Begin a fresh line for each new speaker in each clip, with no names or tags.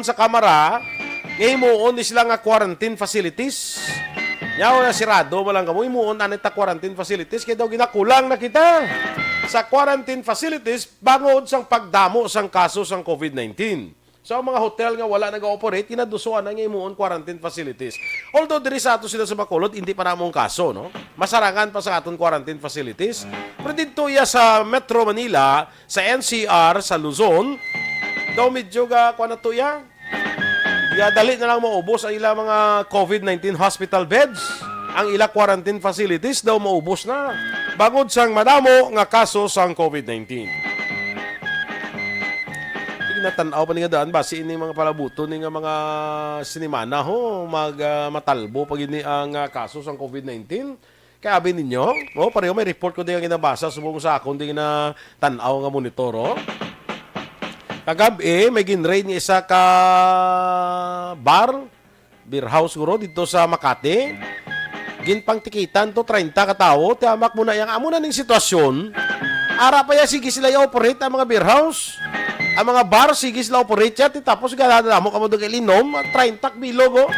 sa kamera, ngayon moon sila nga quarantine facilities. Yaw na sirado mo lang kamo, imuon na nita quarantine facilities, kaya daw ginakulang na kita sa quarantine facilities bangod sang pagdamo sang kaso sang COVID-19. So, ang mga hotel nga wala nag-ooperate, kinadusuan na nga imuon quarantine facilities. Although, diri sa ato sila sa Bacolod, hindi pa namong kaso, no? Masarangan pa sa aton quarantine facilities. Pero dito ya sa Metro Manila, sa NCR, sa Luzon, daw medyo kuha na to ya. Dali na lang maubos ang ilang mga COVID-19 hospital beds. Ang ilang quarantine facilities daw maubos na. Bangod sang madamo nga kaso sang COVID-19. Natanaw pa nga daan base ini mga palabuto ni nga mga sinimana ho matalbo pag ini ang kaso sang COVID-19. Kaya abi ninyo, pareho may report ko din ang ginabasa subong sa akon din na tanaw nga monitoro. Kagabi may ginraid ni isa ka beer house guro dito sa Makati. Ginpang tikitan to 30 ka tawo, tiamak mo na yang amo na ning sitwasyon. Ara pa ya sige sila i-operate ang mga beer house. Ang mga bar, sige sila operate yan. Tapos gano'n mo kamo doon ilinom. 30 bilog, oh.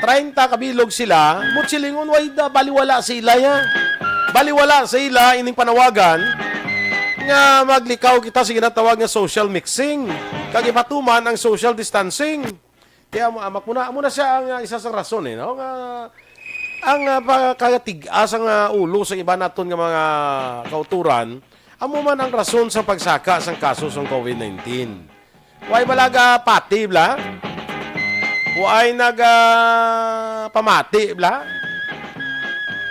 30 kabilog sila. Mutsilingon, baliwala sa ila yan. Baliwala sa ila, ining panawagan. Nga maglikaw kita sa ginatawag nga social mixing. Kagipatuman ang social distancing. Kaya muna siya ang isa sa rason, eh. No? Ang kagatigas ang ulo sa iba naton nga mga kauturan. Amo man ang rason sa pagsaka sang kaso sang COVID-19. Huwag malaga pati, bla? Huwag pamati, bla?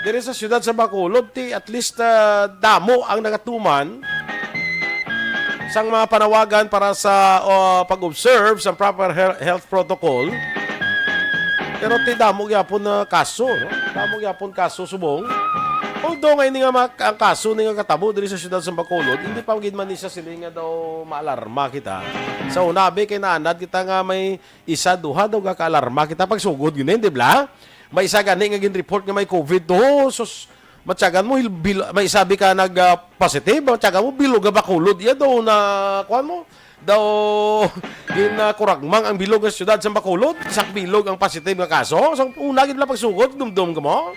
Diri sa siyudad sa Bacolod, at least damo ang nagatuman sang mga panawagan para sa pag-observe sa proper health protocol. Pero damo gyapon na kaso, no? Damo gyapon kaso subong. Although ngayon nga ang kaso nga katabo diri sa siyudad sa Bacolod, hindi pa gid man ni siya sila nga daw maalarma kita. Sa unabi kay naanad kita nga may isa duha daw ka alarma kita pagsugod gyud di ba? May isa gani nga gin report nga may COVID to. Sus matyagan mo may isabi ka nag positive, matyagan mo bilog nga Bacolod iya daw na kuan mo daw kuragmang ang bilog nga siyudad sa Bacolod, sak bilog ang positive nga kaso. Sa una gid lang pagsugod dumdum ka mo.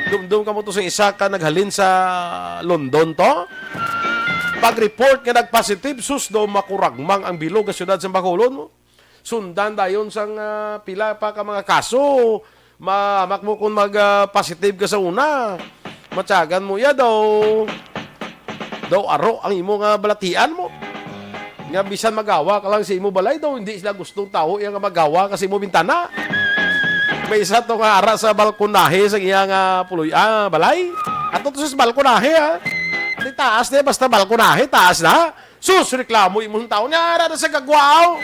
Dumdum ka mo to sa isa ka naghalin sa London to. Pag-report nga nag-positive, sus daw makuragmang ang bilog sa siyudad sa Bacolod mo. Sundan dayon sang pila pa ka mga kaso. Mamak mo kung mag-positive ka sa una. Matyagan mo ya daw aro ang imo nga balatian mo. Nga bisan magawa ka lang sa imo balay daw, hindi sila gustong tao yang magawa kasi mo bintana. May isa to nga ara sa balkonahe sa iyang balay. At ito sa balkonahe, ha. Di taas na, basta balkonahe, taas na. Sus, reklamo imong tao niya, ara na sa kagwao.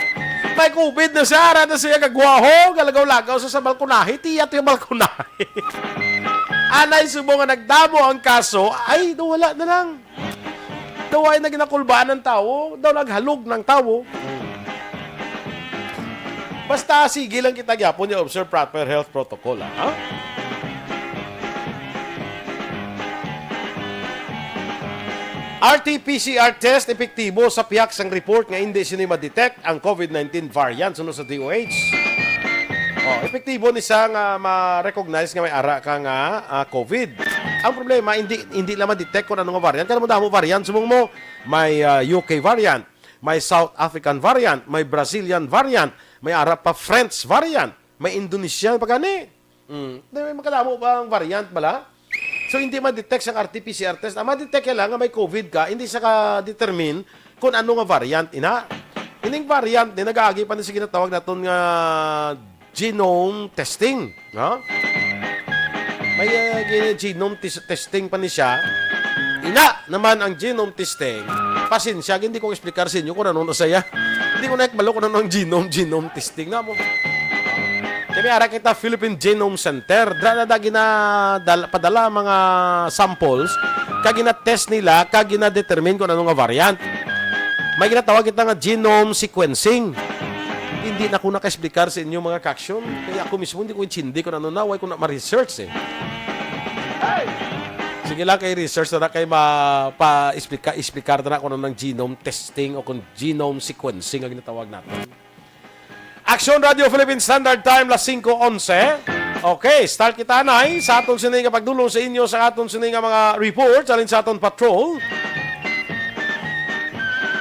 May COVID na siya, ara na siya kagwaho. Galagaw-lagaw sa balkonahe, tiyat yung balkonahe. Anay subong nga nagdamo ang kaso, ay, wala na lang. Daw ay naginakulbaan ng tao, daw naghalog ng tao. Basta sige lang kita gyapon yung observe proper health protocol, ha? RT-PCR test epektibo sa piyak sang report nga hindi sini ma-detect ang COVID-19 variant sunod sa DOH. Epektibo ni sa nga ma-recognize nga may ara ka nga COVID. Ang problema hindi lang ma-detect kung ano nga variant. Kaya mo damo variant sumong mo may UK variant, may South African variant, may Brazilian variant, may Arab pa French variant, may Indonesian pa gani. May makadamo pa ang variant bala. So hindi ma-detect sa RT-PCR test. Ma-detect lang nga may COVID ka, hindi siya ka-determine kung ano nga variant ina. Ining variant din nag-aagi pa ni sige na tawag naton nga genome testing, no? May genome testing pa ni siya. Ina naman ang genome testing. Pasensya, hindi ko explicar sa inyo kung ano na saya. Hindi ko na-ekbalo kung ano ang genome testing na mo. Kami ara kita Philippine Genome Center. Padala mga samples. Kagina-test nila, kagina-determine kung ano nga variant. May ginatawag kita nga genome sequencing. Hindi na ko naka-explicar sa inyo mga kaksyon. Kaya ako mismo hindi ko intindi kung ano na. Huwag ko na ma-research eh. Sige lang kay research na kay explicar na kung ano ng genome testing o kung genome sequencing ang ginatawag natin. Aksyon Radio Philippine Standard Time, las 5:11. Okay, start kita na sa atong sininga pagdulong sa inyo sa atong sininga mga reports alin sa atong patrol.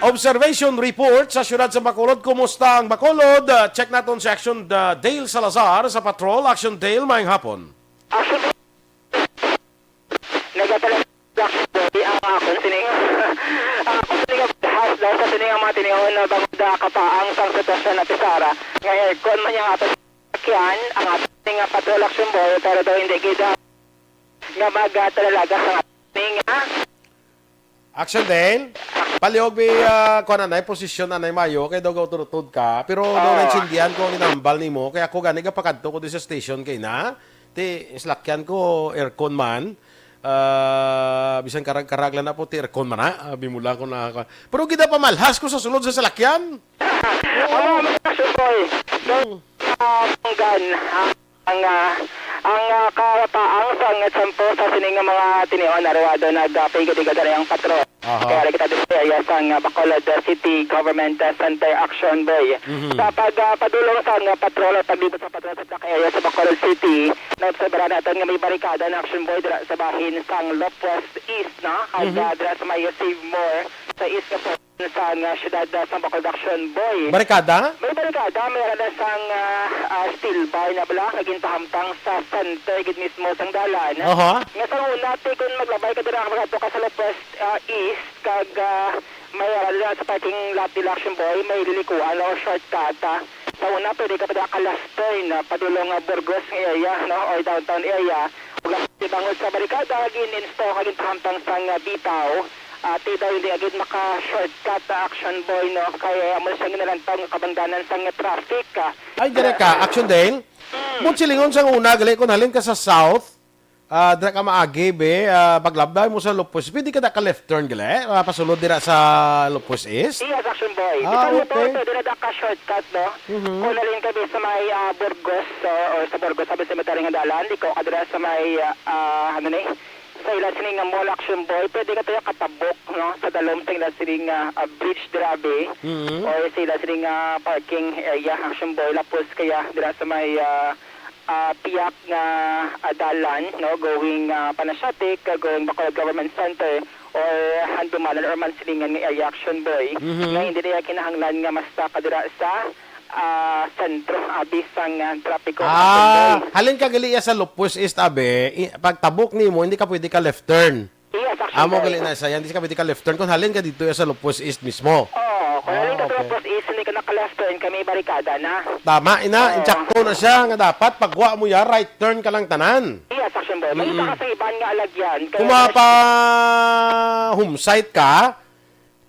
Observation report sa siyudad sa Bacolod. Kumusta ang Bacolod? Check natin si Aksyon Dale Salazar sa patrol. Aksyon Dale, maayong hapon.
Aksyon nagatalag ang akong sininga. Akong sininga bahas daw sa sininga mga tinihon na bangda kapaang sang sitwasyon na pisara. Ngayon, kung man yung ating sakyan, ang ating patrol action boy, pero daw hindi gida nga magtalalaga sa ating
Aksyon Dale, paliog may kuananay posisyon anay mayo kay daw turutod ka pero no naintindihan ko ang inambal nimo kaya ako gani ka pakadto ko di sa station kay na ti islakyan ko aircon man bisan karag-karaglan na po ti aircon man na bimula ko na pero gida pa malhas ko sa sulod sa salakyan.
Action boy. Ang kapaang sang sampo sa sining mga tinihon narwado nagpigad-igad na yung patrol. Kaya kita dito sa Bacolod City Government Center Action Boy. Sa pagpadulong sa patrol at paglibot sa patrol sa area sa Bacolod City, naobserbahan natin nga may barikada na Action Boy dira sa bahin sang Lopwest East na at dira sa may Save More sa East na sa siyudad sa Bacolod Action Boy.
Barikada?
May barikada, mayroon na sang steel bar na bala, naging pahampang sa center, gid mismo sang dalan. Nga sa una, kung maglabay ka dira ka sa Lopwest East, kag mayroon na sa parking lot nila Action Boy, may lilikuan o shortcut. Sa una, pwede ka pa ka-last turn, padulong Burgos area, no, or downtown area. Huwag bangod sa barikada, gin-install kaging pahampang sang bitaw. Ati daw hindi agad maka-shortcut Action Boy, no? Kaya mo siya ginalantang kabangdanan sa traffic.
Ay, dire ka, Action Dale. Silingon sa una, gali kung halin ka sa south, dire ka maagi, be, paglabay mo sa Lopus, pwede ka na ka-left turn, gali? Pasulod dira sa Lopus East?
Yes, Action Boy.
Okay.
Pwede na ka-shortcut, no? Kung nalin ka sa may Burgos, or sa Burgos, sabi sa mataring dalan, ikaw ka dira sa may, sa ilan sining mall Action Boy, pwede ka tayo katabok, no? Sa dalom sa ilan sining bridge drabe, or sa ilan sining parking area Action Boy, lapos kaya dira sa may piyak nga dalan, no? Going Panasyatik, going Bacolod Government Center, or Handumalan or Mansilingan nga area Action Boy, nga hindi na kinahanglan nga mas kadira sa sentro abisang trapiko.
Halin ka gali sa Lopus East abe, pag tabok nimo hindi ka pwede ka left turn.
Yes,
Amo gali na sa hindi ka pwede ka left turn kung halin ka dito sa Lopus East mismo.
Kung halin ka sa Lopus East hindi ka naka-left turn, kami barikada na.
Tama ina, insakto na siya nga dapat pagwa mo ya right turn ka lang tanan.
Yes, Action Boy. May isa ka sa iban nga alagyan.
Kung mapa home site ka,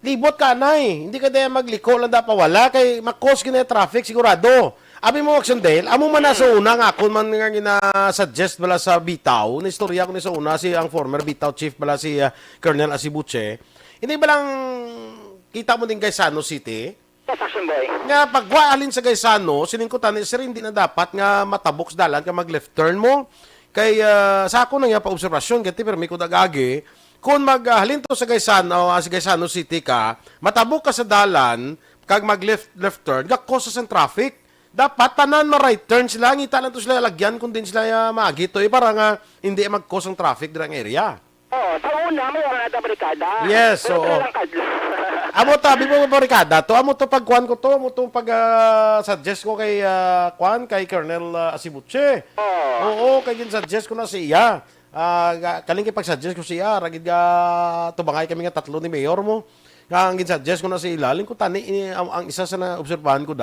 libot ka na Hindi ka dahil magliko lang dapat wala kay makos kina traffic sigurado. Abi mo Action Dale, amo man na sa una nga ako man nga gina-suggest bala sa Bitaw, na istorya ko ni sa una si ang former Bitaw chief bala si Colonel Asibuche. Hindi ba lang kita mo din Gaisano City?
Yes, Action Boy.
Nga pagwaalin sa Gaisano, siningkutan ni sir hindi na dapat nga matabok sa dalan ka mag left turn mo. Kay sa ako na nga pa obserbasyon kay permi ko dagagi kung maghalin to sa Gaisano City ka, matabok ka sa dalan, kag mag-left turn, gakos sa traffic. Dapat tanan ma-right turn sila, ngita lang to sila lagyan kung din sila magito. Para nga hindi mag-cause ang traffic dirang area.
Sa una, may wala na barikada.
Yes, oo. Amo tabi mo barikada to, amo to pagkuan ko to, amo to pag-suggest ko kay kay Colonel Asibuche. Oo, kay gin-suggest ko na siya. Kaling pag-suggest ko siya, ragid ka tubangay kami nga tatlo ni Mayor mo. Ang gin-suggest ko na si ilaling ko tani, ang isa sa na-obserbahan ko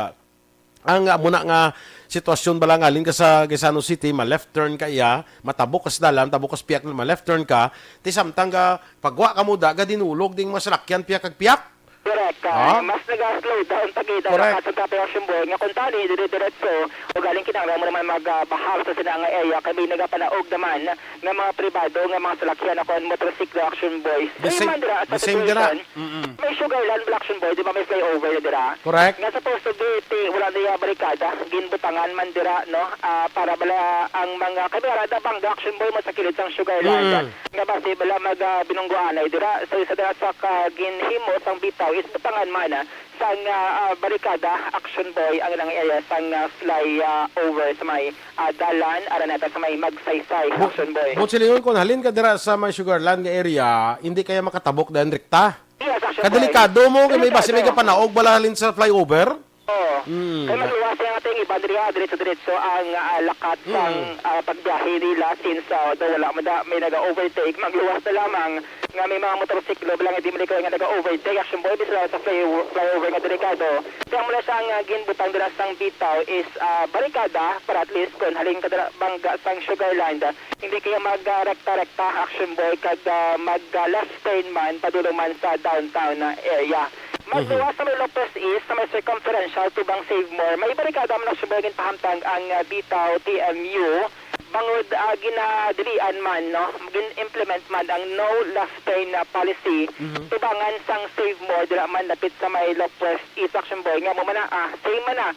ang muna nga sitwasyon bala nga ka sa Gaisano City, ma-left turn ka iya, matabok ka sa dalan, tabok ka sa piyak, ma-left turn ka, ti samtang ka, pagwa ka mo daga, dinulog ding masalakyan, piyak kag piyak.
Correct. Mas nag-slow down pag-ida na sa Action Boy. Nga kung tani, dire-diretso, o galing kinanglan mo naman magbahal sa sila nga area, kami nagapanaog naman ng mga pribado, ng mga salakyan ako, motorcycle Action Boys.
The same dira.
May Sugarland Action Boy, di ba may flyover na dira?
Correct.
Nga supposed to be, wala na barikada, ginbutangan man dira, no? Para bala ang mga kamerada bang Action Boy mo sa kilid sang Sugarland. Nga basi bala binungguan ay dira. So isa dira sa ginhimo sang bitaw, is butangan man sang barikada Aksyon Boy ang ilang area sang fly over sa may dalan aran nata sa may magsaysay Aksyon Boy.
Silingon kung halin ka dira sa may Sugarland nga area, hindi kaya makatabok dahil rekta.
Yes, Aksyon
Kadelikado
Boy.
mo, kay may basi may kapanaog, bala halin sa flyover.
Oo. Kaya magluwas yung ating iba diretso-diretso ang lakat ng pagbiyahe nila since wala may nag-overtake. Magluwas na lamang nga may mga motorsiklo bilang hindi mo nga nag-overtake. Action Boy, bisa sa flyover nga delikado. Kaya mula siyang ginbutang dira sang bitaw is barikada para at least kung haling ka bangga sang Sugarland, hindi kaya mag-rekta-rekta Action Boy kag mag-left turn man padulong man sa downtown area. Magluwas sa may Lopez East, sa may circumferential tubang Save More, may barikada man ang subagin pahamtang ang bitaw TMU. Bangod ginadilian man, no? Gin-implement man ang no left turn policy. Tubangan sang Save More, dila man lapit sa may Lopez East Action Boy. Nga mo man same man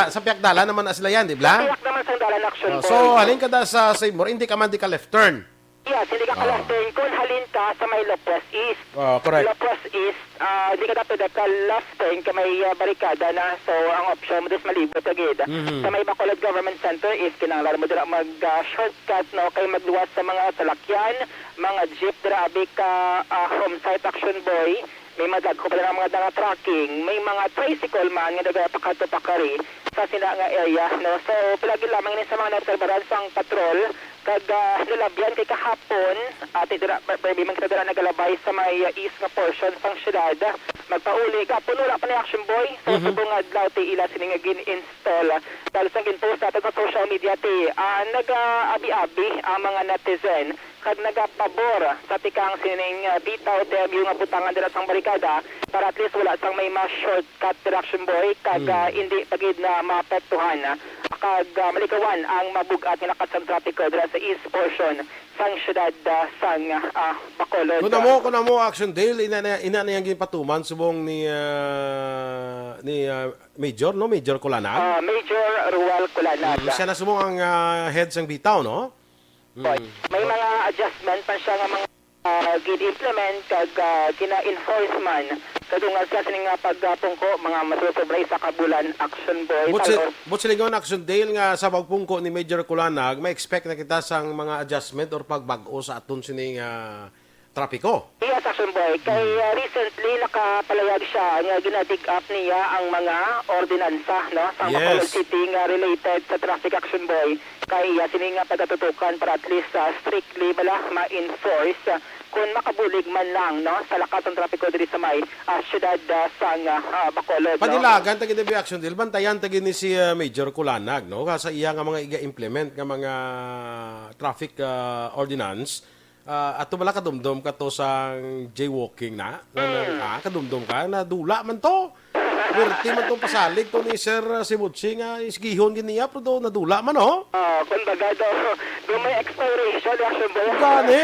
Sa Piakdala naman na sila yan, di ba?
Piyak naman sang dalan Action Boy.
So, halin ka da sa Save More, hindi ka man di ka left turn.
Yes, hindi ka ka-left turn kung halin ka sa may Lopez East.
Correct.
Lopez East, hindi ka dapat ka-left turn ka may barikada na. So, ang option mo dis malibot agad. Sa may Bacolod Government Center is kinanglan mo dira mag-shortcut, no? Kay magluwas sa mga salakyan, mga jeep, dira abi ka home site Action Boy. May madagko pa lang mga tracking, may mga tricycle man nga nagapakato-pakari sa sila nga area, no? So, palagi lamang ni sa mga naobserbaran sang patrol kag nilabyan kay kahapon at dira perbi man kita dira nagalabay sa may east nga portion sang syudad magpauli gapon wala pa ni Action Boy so subong adlaw ti ila sini nga gin-install dahil sang gin-post natin sa social media ti nag-abi-abi ang mga netizen kag nagapabor sa tikang sining bitaw TMU nga butangan dira sang barikada para at least wala sang may mas shortcut Action Boy kag hindi pagid na maapektuhan kag malikawan ang mabugat nga nakat sang trapiko dira sa east portion sang syudad sang Bacolod.
Kuna mo Action Dale ina na yang ginpatuman subong ni Major Kulanag.
Major Rual Kulanag.
Siya na subong ang head sang bitaw, no?
May mga adjustment pa siya nga mga gid-implement kag kina-enforcement kadungan sa sining pagpungko mga masusobray sa kabulan Action Boy.
But siligaw na Action Dale nga sa pagpungko ni Major Kulanag, may expect na kita sang mga adjustment or pagbago sa aton sining trapiko.
Yes, Action Boy. Kay recently nakapalayag siya nga ginadig up niya ang mga ordinansa no sa Bacolod City nga related sa traffic Action Boy. Kay sining nga pagatutukan para at least strictly bala ma-enforce kung makabulig man lang no sa lakas ng trapiko diri sa may syudad sang Bacolod.
Panilagan tagi DB Action Deal bantayan tagi ni si Major Kulanag no sa iya nga mga iga-implement nga mga traffic ordinance ato bala kadumdum ka to sang jaywalking na kadumdum ka na dula man to. Werti man tong pasalig to ni Sir Simutsi nga isgihon giniya pero nadula man
kumbaga do may expiration Action Boy.
Gani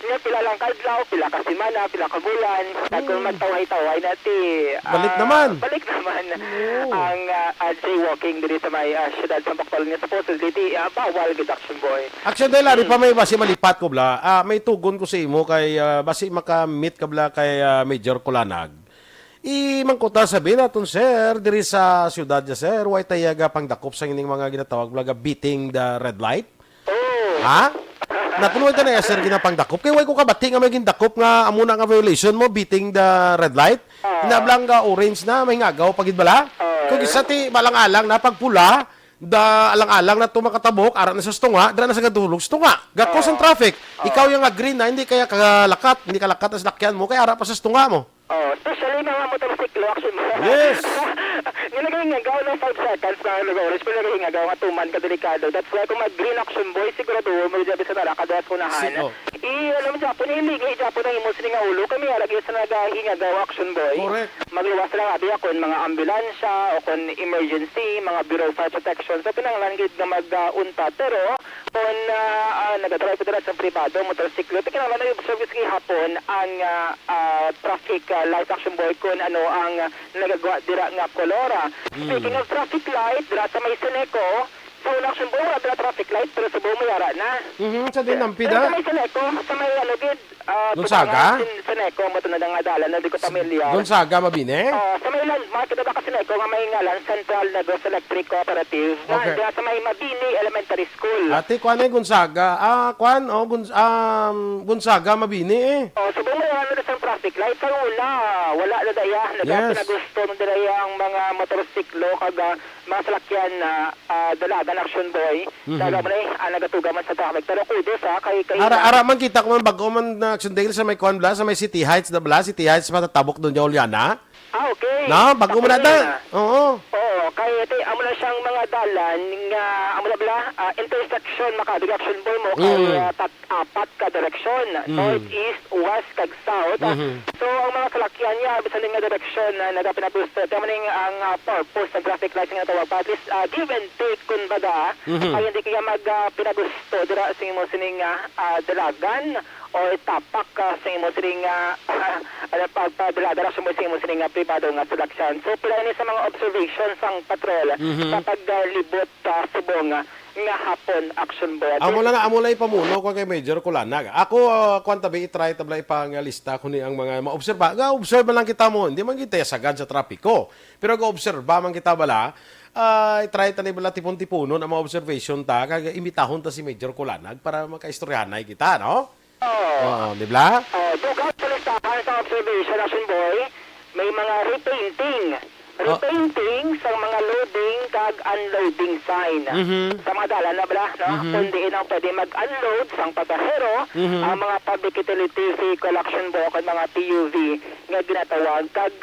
Nga pila lang kadlaw, pila ka semana, pila ka bulan. At kung magtaway-taway nati
balik naman
ang jaywalking diri sa may syudad sa Bacolod nga supposedly bawal gid Action Boy.
Action Dale ari pa may basi malipat ko bla. May tugon ko sa imo kay basi maka-meet ka bla kay Major Kulanag. Mangkuta sabi naton sir diri sa syudad ya sir way tayaga pangdakop sa ining mga ginatawag blaga beating the red light. Ha? Natuloy ka na sir ginapangdakop kay way ko kabati nga may gindakop nga amuna nga violation mo beating the red light. Inablang nga orange na may ngagaw pagid bala. Kung isa ti balang-alang na pagpula da alang-alang na tumakatabok ara na sa stunga dira na sa gadulog stunga gakos ang traffic ikaw yung green na hindi kaya kalakat hindi kalakat as lakyan mo kay ara pa sa stunga mo.
Especially mga motorsiklo Action Boy.
Yes.
Nilagay nga gaw ng 5 seconds na oras pero nilagay nga gaw nga tuman ka delikado. That's why kung mag-green Action Boy sigurado mo diabi sa naraka dapat kunahan. Alam mo Japon iligay Japon ang imo sini nga ulo kami lagi sa nagahinga gaw Action Boy.
Correct.
Magluwas lang abi kon mga ambulansya o kon emergency, mga Bureau of Fire Protection. So kinahanglan gid nga mag-unta pero kung nag-drive dira sa privado motorsiklo kinahanglan na service hapon ang traffic light Action Boy kung ano ang nagagawa dira nga kolora. Speaking of traffic light, dira sa may Seneco sa unang action boy, wala na traffic light, pero sa buong mayara na.
Sa dinampid
Pero sa
ha?
may Seneco, sa may alugid.
Gonzaga?
Seneco, matunod ang adalan, na di ko pamilyar.
Gonzaga, mabini?
Sa may landmark, ito ba kasi Seneco, nga may ngalan, Central Negros Electric Cooperative.
Okay.
Nga sa may Mabini Elementary School.
Ate, kuan eh, Gonzaga. Gonzaga, mabini eh.
Sa buong mayara na sa traffic light, sa una, wala na daya.
Yes.
Pinagusto na daya ang mga motorsiklo, kaga mga salakyan na dalagan action boy. Daga mo na nagatuga man sa traffic. Pero kudos kay
Ara man kita ko man bago man na action sa may kuan bla, sa may City Heights na bla, City Heights matatabok doon Juliana.
Okay.
Na, bago mo na ta. Oo.
Kay amo na siyang mga dalan nga amo na bla intersection makabig action boy mo kay apat ka direksyon, north, east, west kag south. So ang mga salakyan niya bisan nga direksyon na nagapinagusto tama ning ang purpose sa traffic lights nga tawag at least give and take kun baga kay hindi kaya magpinagusto dira sa imo sining dalagan o tapak sa imo sining pagpadala sa mo sa imo sining privado nga selection. So pila ni sa mga observations ang patrol sa paglibot subong nga hapon action boy.
Amo lang ipamuno ko kay Major Kulanag. Ako kuan tabi i-try tabla ipangalista kuni ang mga maobserba. Observe lang kita mo, hindi man kita sagad sa trapiko. Pero obserba man kita bala. I-try tani bala tipon-tipunon ang mga observation ta kag imitahon ta si Major Kulanag para makaistoryahanay kita, no? Di ba?
Dugang palistahan sa observation action boy, may mga repainting sa mga loading kag unloading sign. Sa mga dalan na bala, no? Kundi na pwede mag-unload sang pasahero ang mga public utility vehicle action boy kag mga PUV nga ginatawag kag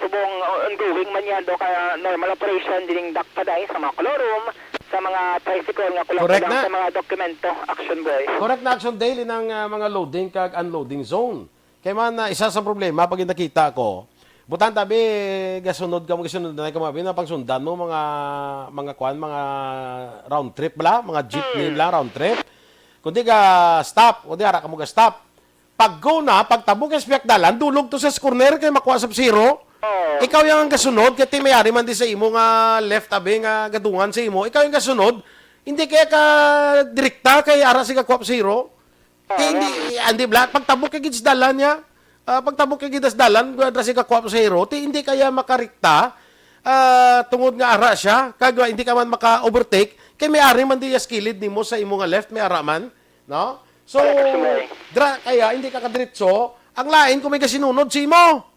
subong ongoing man yan do kaya normal operation dining dakpaday sa mga kolorum sa mga tricycle nga kulang sa mga dokumento action boy.
Correct na action daily ng mga loading kag unloading zone. Kaya man isa sa problema pag nakita ko, butan tabi gasunod na kamabi na pagsundan mo mga round trip bala, mga jeepney bala round trip. Kundi ka stop, kundi ara ka mo ga stop. Pag go na, pag tabok ka spiak dalan, dulog to sa corner kay makuha sa zero. Ikaw yung kasunod, kaya mayari man di sa imo nga left tabi nga gadungan sa imo, ikaw yung kasunod, hindi kaya ka direkta kay ara si kakuha sa zero. Kaya hindi bla, pag tabok ka gids dalan niya, pagtabok kay gidas dalan, si kakuha sa hero, hindi kaya makarikta, tungod nga ara siya, kagwa hindi ka man maka-overtake, kay may ari man di skilled nimo sa imo nga left, may ara man, no? So, kaya hindi ka kadiretso, ang lain kung may kasinunod si imo.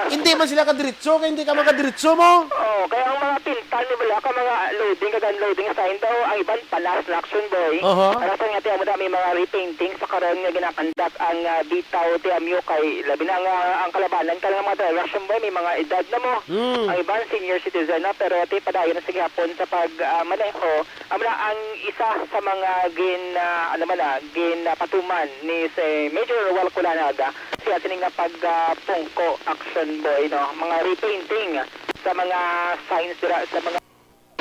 Hindi man sila kadiretso, kaya hindi ka makadiretso mo.
Kaya ang mga pintal ni Bala, ka mga loading, kag unloading sign daw, ang iban palas na action boy. Para sa nga tiyan mo may mga repainting sa karon nga ginakandak ang bitaw tiyan mo kay labi na nga ang kalabanan ka lang mga driver action boy, may mga edad na mo. Ang iban senior citizen na, pero ti padayon na sa gihapon sa pagmaneho. Ang isa sa mga patuman ni si Major Wal Kulanaga, siya sining nga pagpungko action boy, no? Mga repainting sa mga signs dira sa mga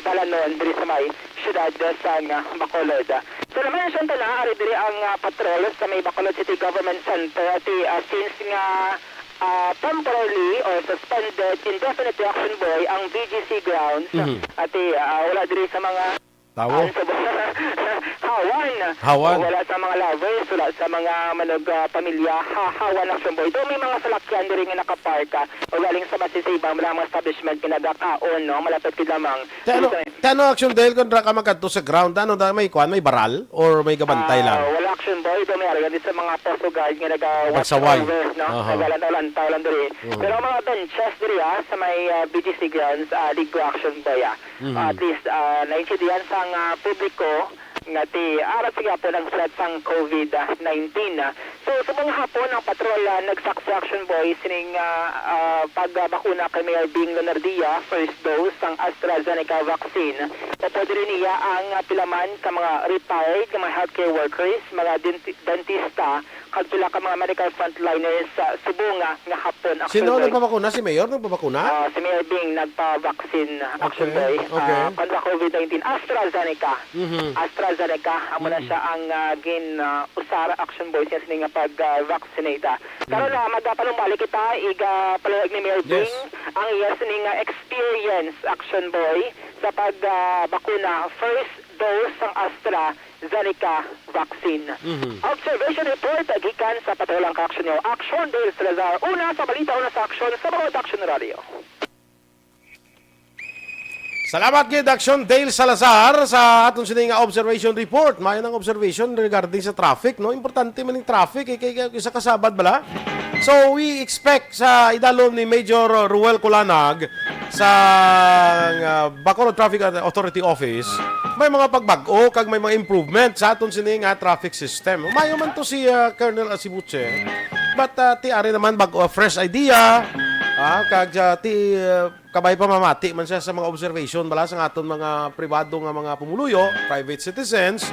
dalanon diri sa may syudad sa Bacolod. So naman siya na ari diri ang patrol sa may Bacolod City Government Center since nga temporarily or suspended indefinite action boy ang VGC grounds wala diri sa mga
Tawo?
Hawan. Wala sa mga lovers, wala sa mga pamilya, hawan action boy. Ito may mga salakyan diri nga nakaparka o galing sa masisibang mga establishment kinadakaon, no? Malapit kid lamang.
Tano action dahil kung ka magkadto sa ground, may baral or may gabantay lang?
Wala action boy, ito may arga sa mga posto guard nga nag-watch
Pagsaway.
over, no? Nagalantaw lang diri. Pero mga benches diri sa may BGC grounds, ligo action boy. At least, naintindihan sa publiko nga arat sa hapon ang threat sang COVID-19. So sa mga hapon ang patrol nagsaksi action boy sining pagbakuna kay Mayor Bing Lonardia first dose sang AstraZeneca vaccine. Pwede rin niya ang pilaman sa mga retired, mga healthcare workers, mga dentista, kadpila ka mga medical frontliners sa Subo nga hapon Action
Sino
Boy.
nagpabakuna? Si Mayor nagpabakuna?
Si Mayor Bing nagpa-vaccine Action
Okay,
Boy.
okay.
Kontra COVID-19 AstraZeneca. AstraZeneca amo na siya ang usara Action Boy siya sining pag-vaccinate. Karon na magpanumbalik kita iga palayag ni Mayor Bing ang iya sining experience Action Boy sa pagbakuna first dose ng AstraZeneca vaccine. Observation report gikan sa patulang ka-aksyon nyo. Aksyon Dale Salazar. Una sa balita, una sa aksyon sa bawat Aksyon Radio.
Salamat kay Aksyon Dale Salazar sa atong sining observation report. Mayon ang observation regarding sa traffic, no? Importante man yung traffic kay isa kasabad bala. So we expect sa idalom ni Major Ruel Culanag sa Bacolod Traffic Authority Office may mga pagbag-o kag may mga improvement sa aton sining traffic system. Mayo man to si Colonel Asibuche. But ti ari naman bag-o fresh idea. Kag ti kabay pamamati man siya sa mga observation bala sa aton mga pribado nga mga pumuluyo, private citizens.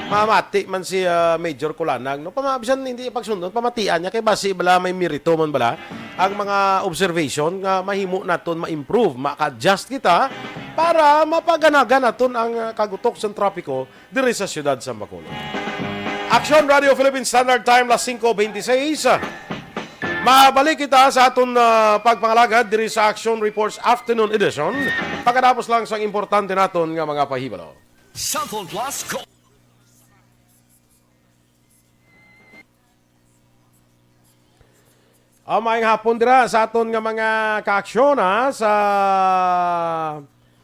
Mamati man si Major Culanag. No pamabisan hindi pagsundon pamatian niya kay basi bala may mirito man bala ang mga observation nga mahimo naton ma-improve, ma-adjust kita para mapaganagan naton ang kagutok sa trapiko diri sa siyudad sa Bacolod. Aksyon Radio Philippine Standard Time las 5:26. Mabalik kita sa aton pagpangalagad diri sa Action Reports Afternoon Edition. Pagkatapos lang sa importante naton nga mga pahibalo.
Cellphone Plus Go.
Maayong hapon dira sa aton nga mga kaaksyon sa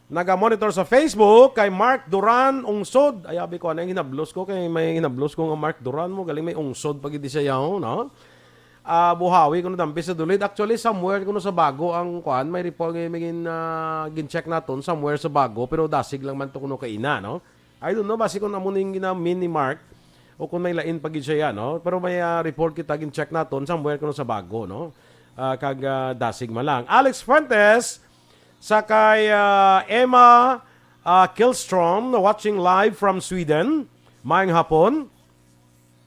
naga-monitor sa Facebook kay Mark Duran ungsod. Ay abi ko anang hinablos ko kay may hinablos ko nga Mark Duran mo galing may ungsod pag di siya yaw, no? Buhawi kuno dampi sa dulid. Actually somewhere kuno sa bago ang kuan may report may gin-check naton somewhere sa bago pero dasig lang man to kuno kay ina, no? I don't know basi kun amo ning ginamin ni Mark o kung may lain pag siya, no? Pero may report kita gin-check naton somewhere kuno sa bago, no? Kag dasig man lang. Alex Fuentes sa kay Emma Killstrom watching live from Sweden. Maayong hapon.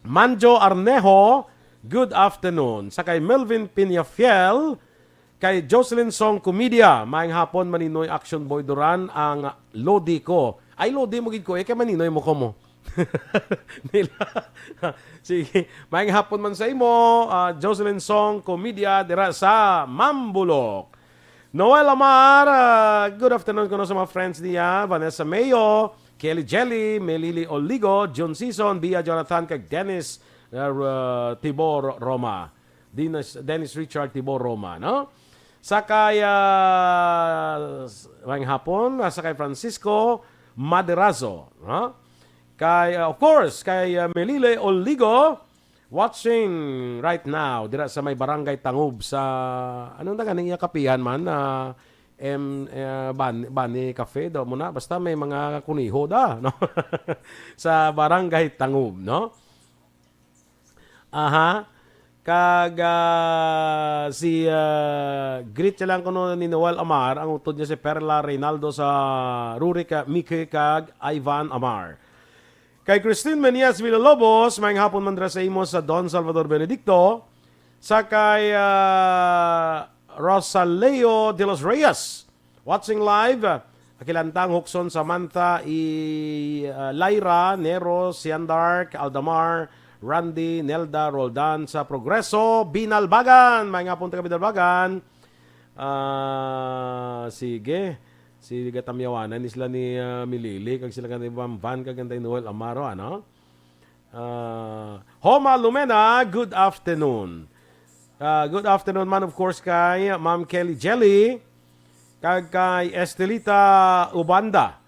Manjo Arnejo, good afternoon. Sa kay Melvin Piñafiel, kay Jocelyn Song Comedia, maayong hapon maninoy Action Boy Duran ang Lodi ko. Ay Lodi mo gid ko kay maninoy mo ko mo. Sige, maayong hapon man sa imo, Jocelyn Song Comedia dira sa Mambulok. Noel Amar, good afternoon ko sa mga friends niya, Vanessa Mayo, Kelly Jelly, Melili Oligo, John Season, Bia Jonathan, kag Dennis Tibor Roma. Dennis Richard Tibor Roma, no? Sakay maayong hapon, sakay Francisco Maderazo, no? Kay of course, kay Melili Oligo, watching right now dira sa may barangay Tangub sa anong ganing kapihan man Bani Cafe daw muna basta may mga kuniho da no sa barangay Tangub, no? Kag si greet lang kuno ni Noel Amar ang utod niya si Perla Reynaldo sa Rurica Mike kag Ivan Amar. Kay Christine Menias Villalobos, maayong hapon man dira sa imo sa Don Salvador Benedicto. Sa kay Rosaleo de los Reyes, watching live. Akilantang Hukson, Samantha, Lyra, Nero, Siandark, Aldamar, Randy, Nelda, Roldan sa Progreso, Binalbagan. Maayong hapon taga Binalbagan. Sige. Si Gatamyawanan sila ni Milili kag sila kanay Van kag kantay Noel Amaro, ano? Homa Lumena, good afternoon. Good afternoon man of course kay Ma'am Kelly Jelly kag kay Estelita Ubanda.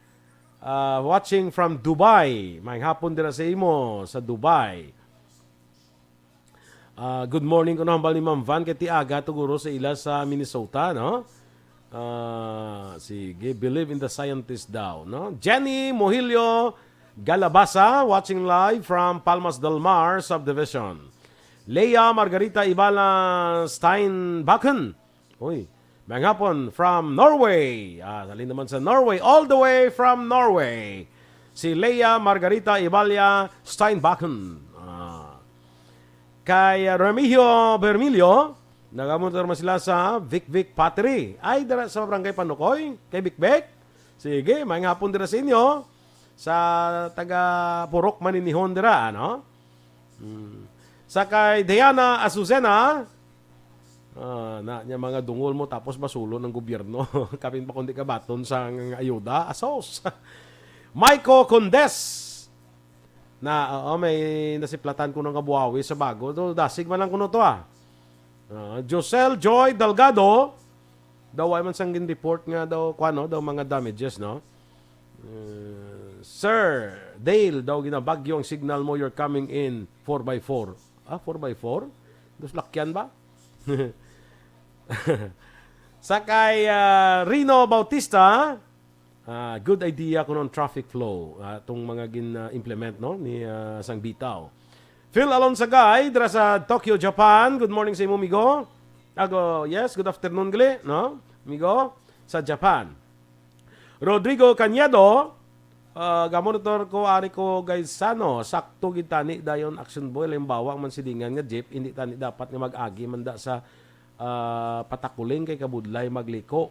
Watching from Dubai. Maayong hapon dira sa imo sa Dubai. Good morning kuno hambal ni Ma'am Van kay tiaga tuguro sa ila sa Minnesota, no? Sige, believe in the scientist daw, no? Jenny Mohilio Galabasa, watching live from Palmas del Mar Subdivision. Leia Margarita Ibala Steinbakken. Uy, maayong hapon from Norway. Salin naman sa Norway, all the way from Norway. Si Leia Margarita Ibalia Steinbakken. Kay Remigio Bermilio, nagamuntar man sila sa Vic Vic Pottery. Ay, dara sa Barangay Panukoy, kay Vic Vic. Sige, may hapon dira sa inyo. Sa taga Purok Maninihon dira, ano? Sa kay Diana Azucena, na niya mga dungol mo tapos masulo ng gobyerno. Kapin pa kundi ka baton sa ayuda, asos. Maiko Condes, na may nasiplatan ko ng kabuhawi sa bago. Do, dasig man lang kuno to Josel Joy Delgado, daw ay man sanggin report nga daw daw mga damages, no? Sir Dale, daw ginabagyo ang signal mo, you're coming in 4x4. 4x4? Dos lakyan ba? Sakay Rino Bautista, good idea kuno traffic flow itong mga gin-implement no ni Sang Bitaw. Phil Alonsagay dira sa Tokyo, Japan. Good morning sa imo, migo. Yes, good afternoon gali, no? Migo sa Japan. Rodrigo Cañedo, gamonitor ko ari ko guys sano sakto gid tani dayon action boy limbawa man silingan nga jeep hindi tani dapat nga mag-agi man da sa patakuling kay kabudlay magliko.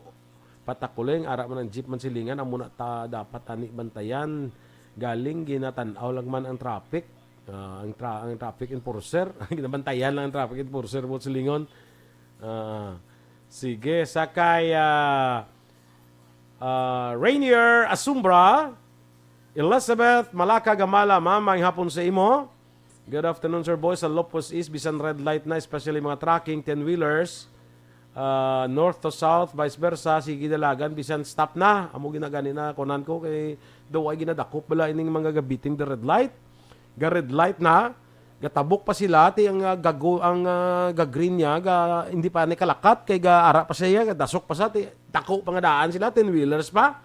Patakuling ara man ang jeep man silingan amo na ta dapat tani bantayan galing ginatan-aw lang man ang traffic. Ang traffic enforcer ginabantayan lang ang traffic enforcer mo silingon. Sige sakay Rainier Asumbra, Elizabeth Malaka Gamala, ma'am, may hapon sa imo. Good afternoon, sir boys. Sa Lopos East, bisan red light na, especially mga tracking, 10-wheelers, north to south, vice versa, sige dalagan, bisan stop na. Amo ginagani na, kunan ko, kay daw ay ginadakop bala ining mga gabiting the red light. Ga-red light na, gatabok pa sila, ti ang ga-green niya, hindi pa ni kalakat, kay ga-ara pa siya, dasok pa sa, ti dako pa nga daan sila, 10-wheelers pa.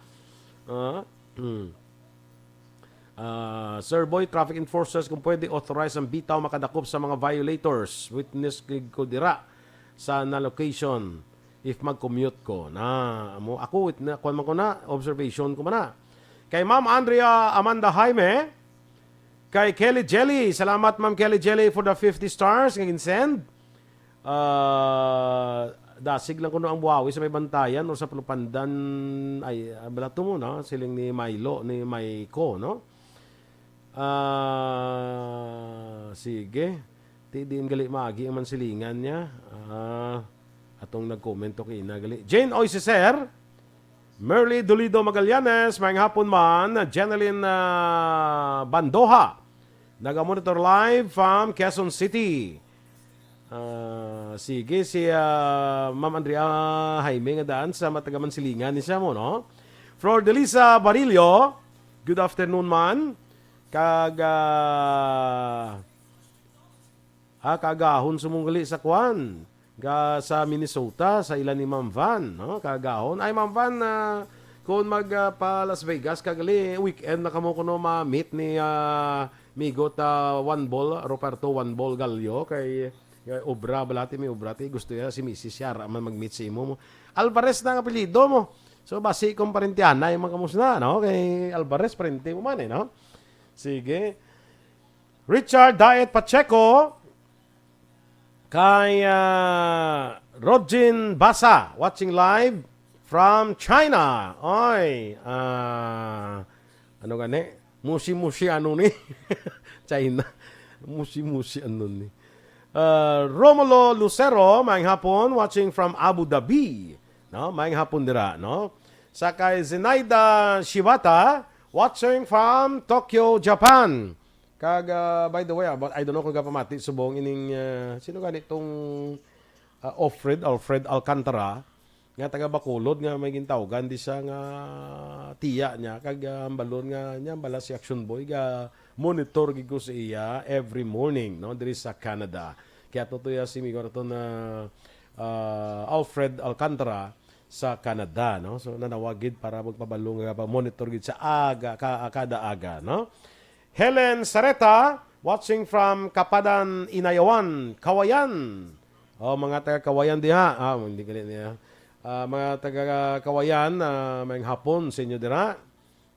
Sir Boy, traffic enforcers, kung pwede authorize ang bitaw makadakop sa mga violators. Witness ko dira sa na location if mag-commute ko. Ako, kuwan man ko na, observation ko man na. Kay Ma'am Andrea Amanda Jaime, kay Kelly Jelly, salamat Ma'am Kelly Jelly for the 50 stars nga ginsend. Dasig lang ko no ang buhawi sa may bantayan o sa palupandan ay balato mo no siling ni Milo ni Maiko no. Sige. Tidin gali magi ang mansilingan niya. Atong nag-comment ko kina gali. Jane Oiseser, Merly Dolido Magallanes, may hapon man, Jeneline Bandoha, naga-monitor live from Quezon City. Sige, si Ma'am Andrea Jaime nga daan sa matagaman silingan ni siya mo, no? Flor Delisa Barillo, good afternoon man. Kagahon sumungali sa Kwan. Sa Minnesota, sa ilan ni Ma'am Van, no? Kagahon. Ay, Ma'am Van, kung pa Las Vegas, kagali, weekend na kamo kuno ma-meet ni Migot One Ball, Roberto One Ball Gallo, kay obra, balati may obrati. Gusto niya si Mrs. Yara man mag-meet sa imo mo. Alvarez na ang apelido mo. So, basi kong parentiana, yung mga kamusna, no? Kay Alvarez, parente mo man, no? Sige. Richard Diet Pacheco, kay Rodjin Basa, watching live from China. Oy, ano gani? Mushi-mushi ano ni? China. Mushi-mushi ano ni? Romulo Lucero, maayong hapon, watching from Abu Dhabi. No, maayong hapon dira, no? Sakay Zenaida Shibata, watching from Tokyo, Japan. By the way, I don't know kung kapamati subong ining sino ganitong Alfred Alcantara nga taga Bacolod nga may gintawgan di siya nga tiya niya balon nga niya bala si Aksyon Boy ga monitor gid ko sa iya every morning no diri sa Canada. Kaya tutuya si Migor to na Alfred Alcantara sa Canada no. So nanawagid para magpabalo nga monitor gid sa kada aga no. Helen Sareta, watching from Kapadan, Inayawan, Kawayan. Mga taga Kawayan diha. Hindi galit niya. Mga taga Kawayan, may hapon sa inyo dira.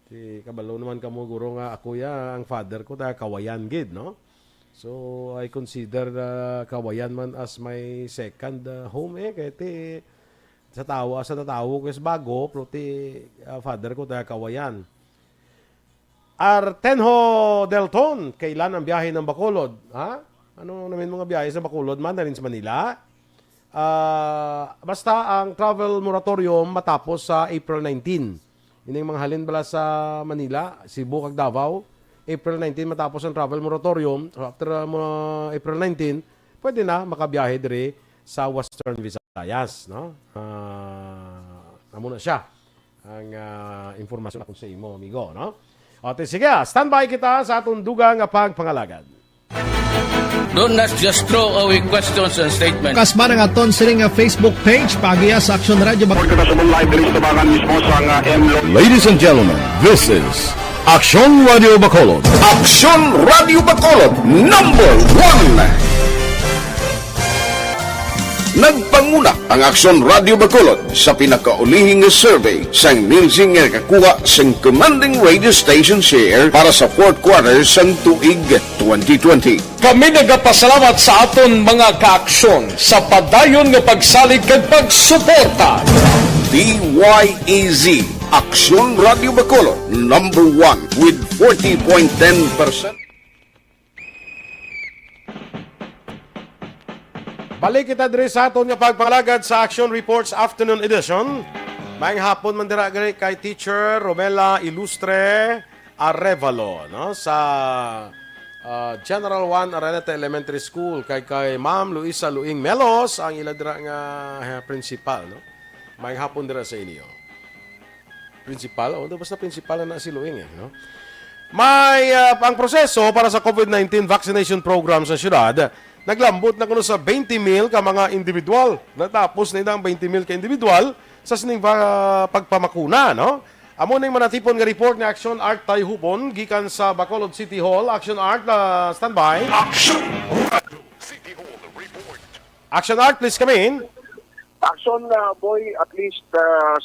Si kabalo naman kamo guro nga ako ang father ko taga Kawayan gid, no? So, I consider Kawayan man as my second home kahit sa tatawo ko is bago, pero father ko taga Kawayan. Artenho Delton, kailan ang biyahe ng Bacolod? Ha? Ano namin mga biyahe sa Bacolod man, na rin sa Manila? Basta ang travel moratorium matapos sa April 19. Yun yung mga halin bala sa Manila, Cebu, kag Davao. April 19 matapos ang travel moratorium. So after April 19, pwede na makabiyahe dire sa Western Visayas, no? Amo na siya ang informasyon ako sa imo, amigo, no? O, sige, standby kita sa atong dugang pagpangalagad.
Do not just throw away questions and statements.
Kasma ng aton sining Facebook page pagiya sa Aksyon Radio.
Ladies and gentlemen, this is Aksyon Radio Bacolod. Aksyon Radio Bacolod, number 1. Nagpanguna ang Aksyon Radio Bacolod sa pinakaulihing survey sa music nga kakuha sa commanding radio station share para sa fourth quarter sa tuig 2020.
Kami nagapasalamat sa aton mga kaaksyon sa padayon nga pagsalig kag pagsuporta.
DYEZ, Aksyon Radio Bacolod, number 1 with 40.10%.
Balik kita diri sa aton nga pagpangalagad sa Action Reports Afternoon Edition. Maayong hapon man dira kay Teacher Romela Ilustre Arevalo, no, sa General 1 Araneta Elementary School, kay Ma'am Luisa Luing Melos ang ila dira nga principal, no. Maayong hapon dira sa inyo. Principal, basta principal na si Luing no. May ang proseso para sa COVID-19 vaccination program sa syudad. Naglambot na kuno sa 20,000 ka mga individual. Natapos na ilang 20,000 ka individual sa sining pagpamakuna, no? Amo ning manatipon nga report ni Action Art Tay Hupon gikan sa Bacolod City Hall. Action Art, standby.
Action Radio City Hall report.
Action Art, please come in.
Action boy, at least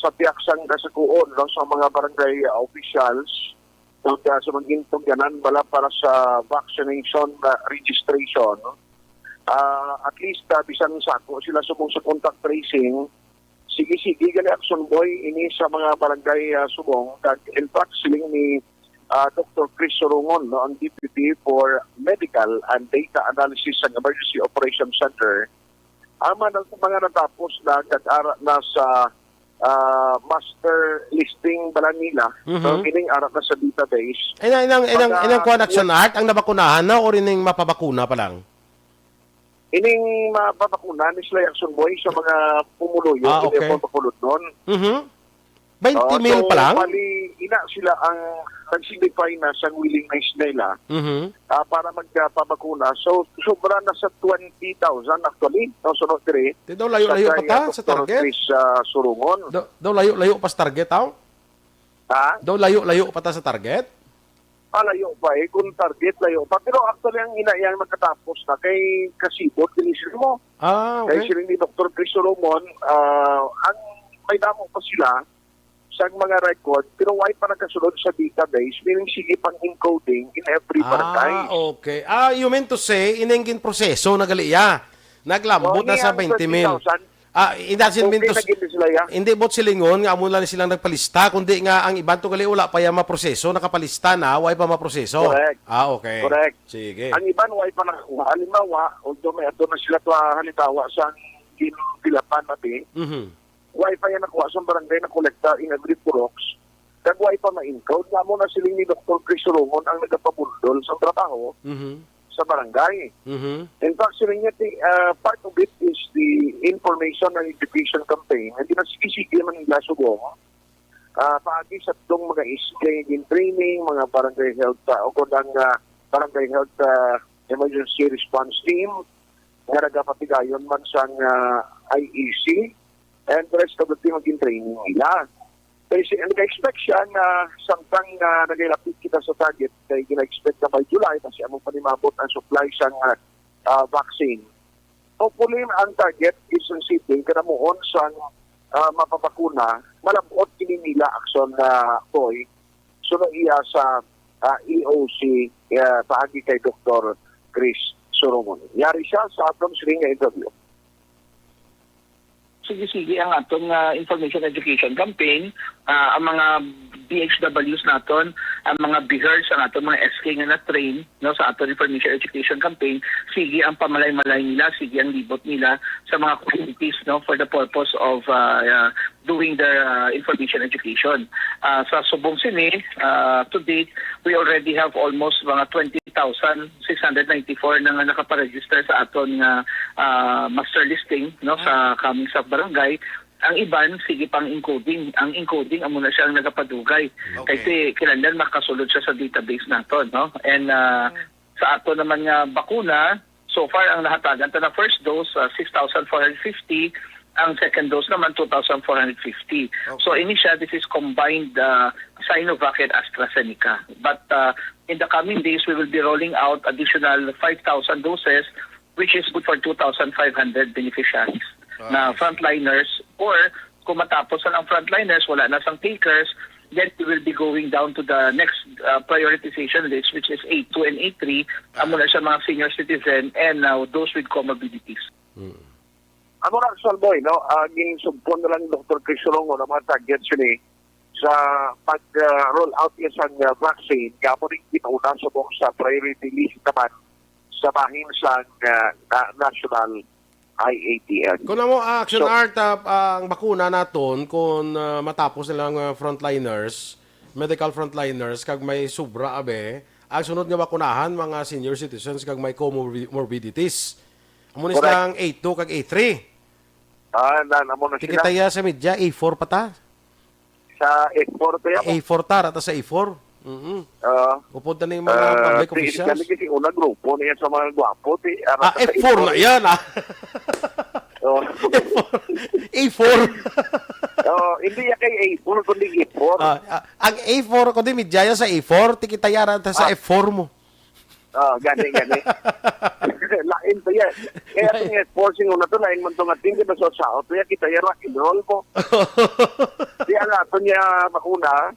sa piaksang kasakuon no, sa mga barangay officials sa magintong ganan bala para sa vaccination registration. At least bisan sako sila subong sa contact tracing. Sige gali Action boy ini sa mga barangay subong. In fact, siling ni Dr. Chris Sorungon, no, ang Deputy for Medical and Data Analysis ng Emergency Operations Center. Mga natapos na sa master listing bala nila. So, ining arak na sa database.
Inang kuan Action Art ang nabakunahan na o ining mapabakuna pa lang?
Ining mapapakunan ni sila Action Boy sa mga pumuluyo.
Okay.
Pagpapulot nun.
20,000 pa lang?
Bali, ina sila ang nag-signify na sa willingness nila para magpapakuna. So, sobra na sa 20,000 actually. No, sunod dire.
Daw layo-layo pa ta sa target?
Chris Surungon.
Daw layo-layo pa sa target, taw?
Ha?
Daw layo-layo pa ta sa target?
Layo pa kung target layo pa. Pero actually ang inayang nagkatapos na kay Kasibot, kinisir mo.
Okay.
Kay siling ni Dr. Chris Solomon, ang may damo pa sila sa mga record, pero why pa nagkasunod sa database, meaning sige pang encoding in every barangay.
Okay. You mean to say, inengin proseso na galiya. Naglambot na sa 20,000. It doesn't mean to hindi bot silingon nga amo lang silang nagpalista kundi nga ang iban to gali wala pa ya maproseso nakapalista na way pa maproseso.
Correct.
Okay.
Correct.
Sige.
Ang iban way pa nakuha. Halimbawa, although may ato na sila to halimbawa sa Gilapan natin, way pa yan nakuha sa barangay na kolekta in every Purox, kag way pa ma-encode. Nga mo na siling ni Dr. Chris Rungon ang nagpabundol sa trabaho sa barangay. In fact, siling niya, part of it is the information and education campaign. Hindi na sige-sige man nila subong. Paagi sa itong mga isgay in training, mga barangay health, o kung barangay health emergency response team, nga nagapatigayon man sa IEC, and the rest of the team maging training nila. Kasi nag-expect siya na samtang nag-ilapit kita sa target, kaya gina-expect na by July, kasi among panimabot ang supply sa vaccine. Hopefully, ang target is ang sitting, kanamuon sa mapapakuna, malabot kini nila Aksyon boy, sunod iya sa EOC, paagi kay Dr. Chris Soromon. Yari siya sa atong siling nga interview.
Sige ang atong information education campaign, ang mga BHWs naton, ang mga BHERs, ang atong mga SK nga na-train no, sa atong information education campaign, sige ang pamalay-malay nila, sige ang libot nila sa mga communities no, for the purpose of doing their information education. Sa Subong Sini, to date, we already have almost mga 20,694 na nakaparegister sa aton master listing no, sa kaming sa barangay. Ang iban, sige pang encoding. Ang encoding, amo na siya ang nagapadugay.
Okay.
Kasi kailangan makasulod siya sa database naton. No? And sa ato naman nga bakuna, so far ang nahatagan ta na first dose, 6,450. Ang second dose naman, 2,450. Okay. So initially, this is combined Sinovac and AstraZeneca. But in the coming days, we will be rolling out additional 5,000 doses, which is good for 2,500 beneficiaries na frontliners, or kung matapos na ang frontliners, wala na sang takers, then we will be going down to the next prioritization list, which is A2 and A3, amo na siya mga senior citizen and those with comorbidities.
Ano na, Salboy, no? Ginsubpon na lang Dr. Chris Rongo na mga targets yun sa pag-roll out niya sa vaccine, kamo rin ginauna sa priority list naman sa bahin sa national IATN.
Kung mo Aksyon
So,
Art, ang bakuna naton, kung matapos nilang frontliners, medical frontliners, kag may sobra abe, ang sunod nga bakunahan, mga senior citizens, kag may comorbidities. Amo ni silang A2 kag A3.
Namo na sila.
Tikitaya sa media, A4 pa ta.
Sa A4 to yan.
A4 ta, rata sa A4. Upod na yung mga public officials.
Kasi unang grupo niya sa mga gwapo.
F4 na yan, A4.
Hindi yan kay A4, kundi A4.
Ang A4, kundi media sa A4, tikitaya rata sa F4 mo.
Gani. Lain to yan. Kaya itong forcing una to, lain man to nga tingin na sa sao, to yan kita yan rock and roll po. Kaya nga, ito niya makuna,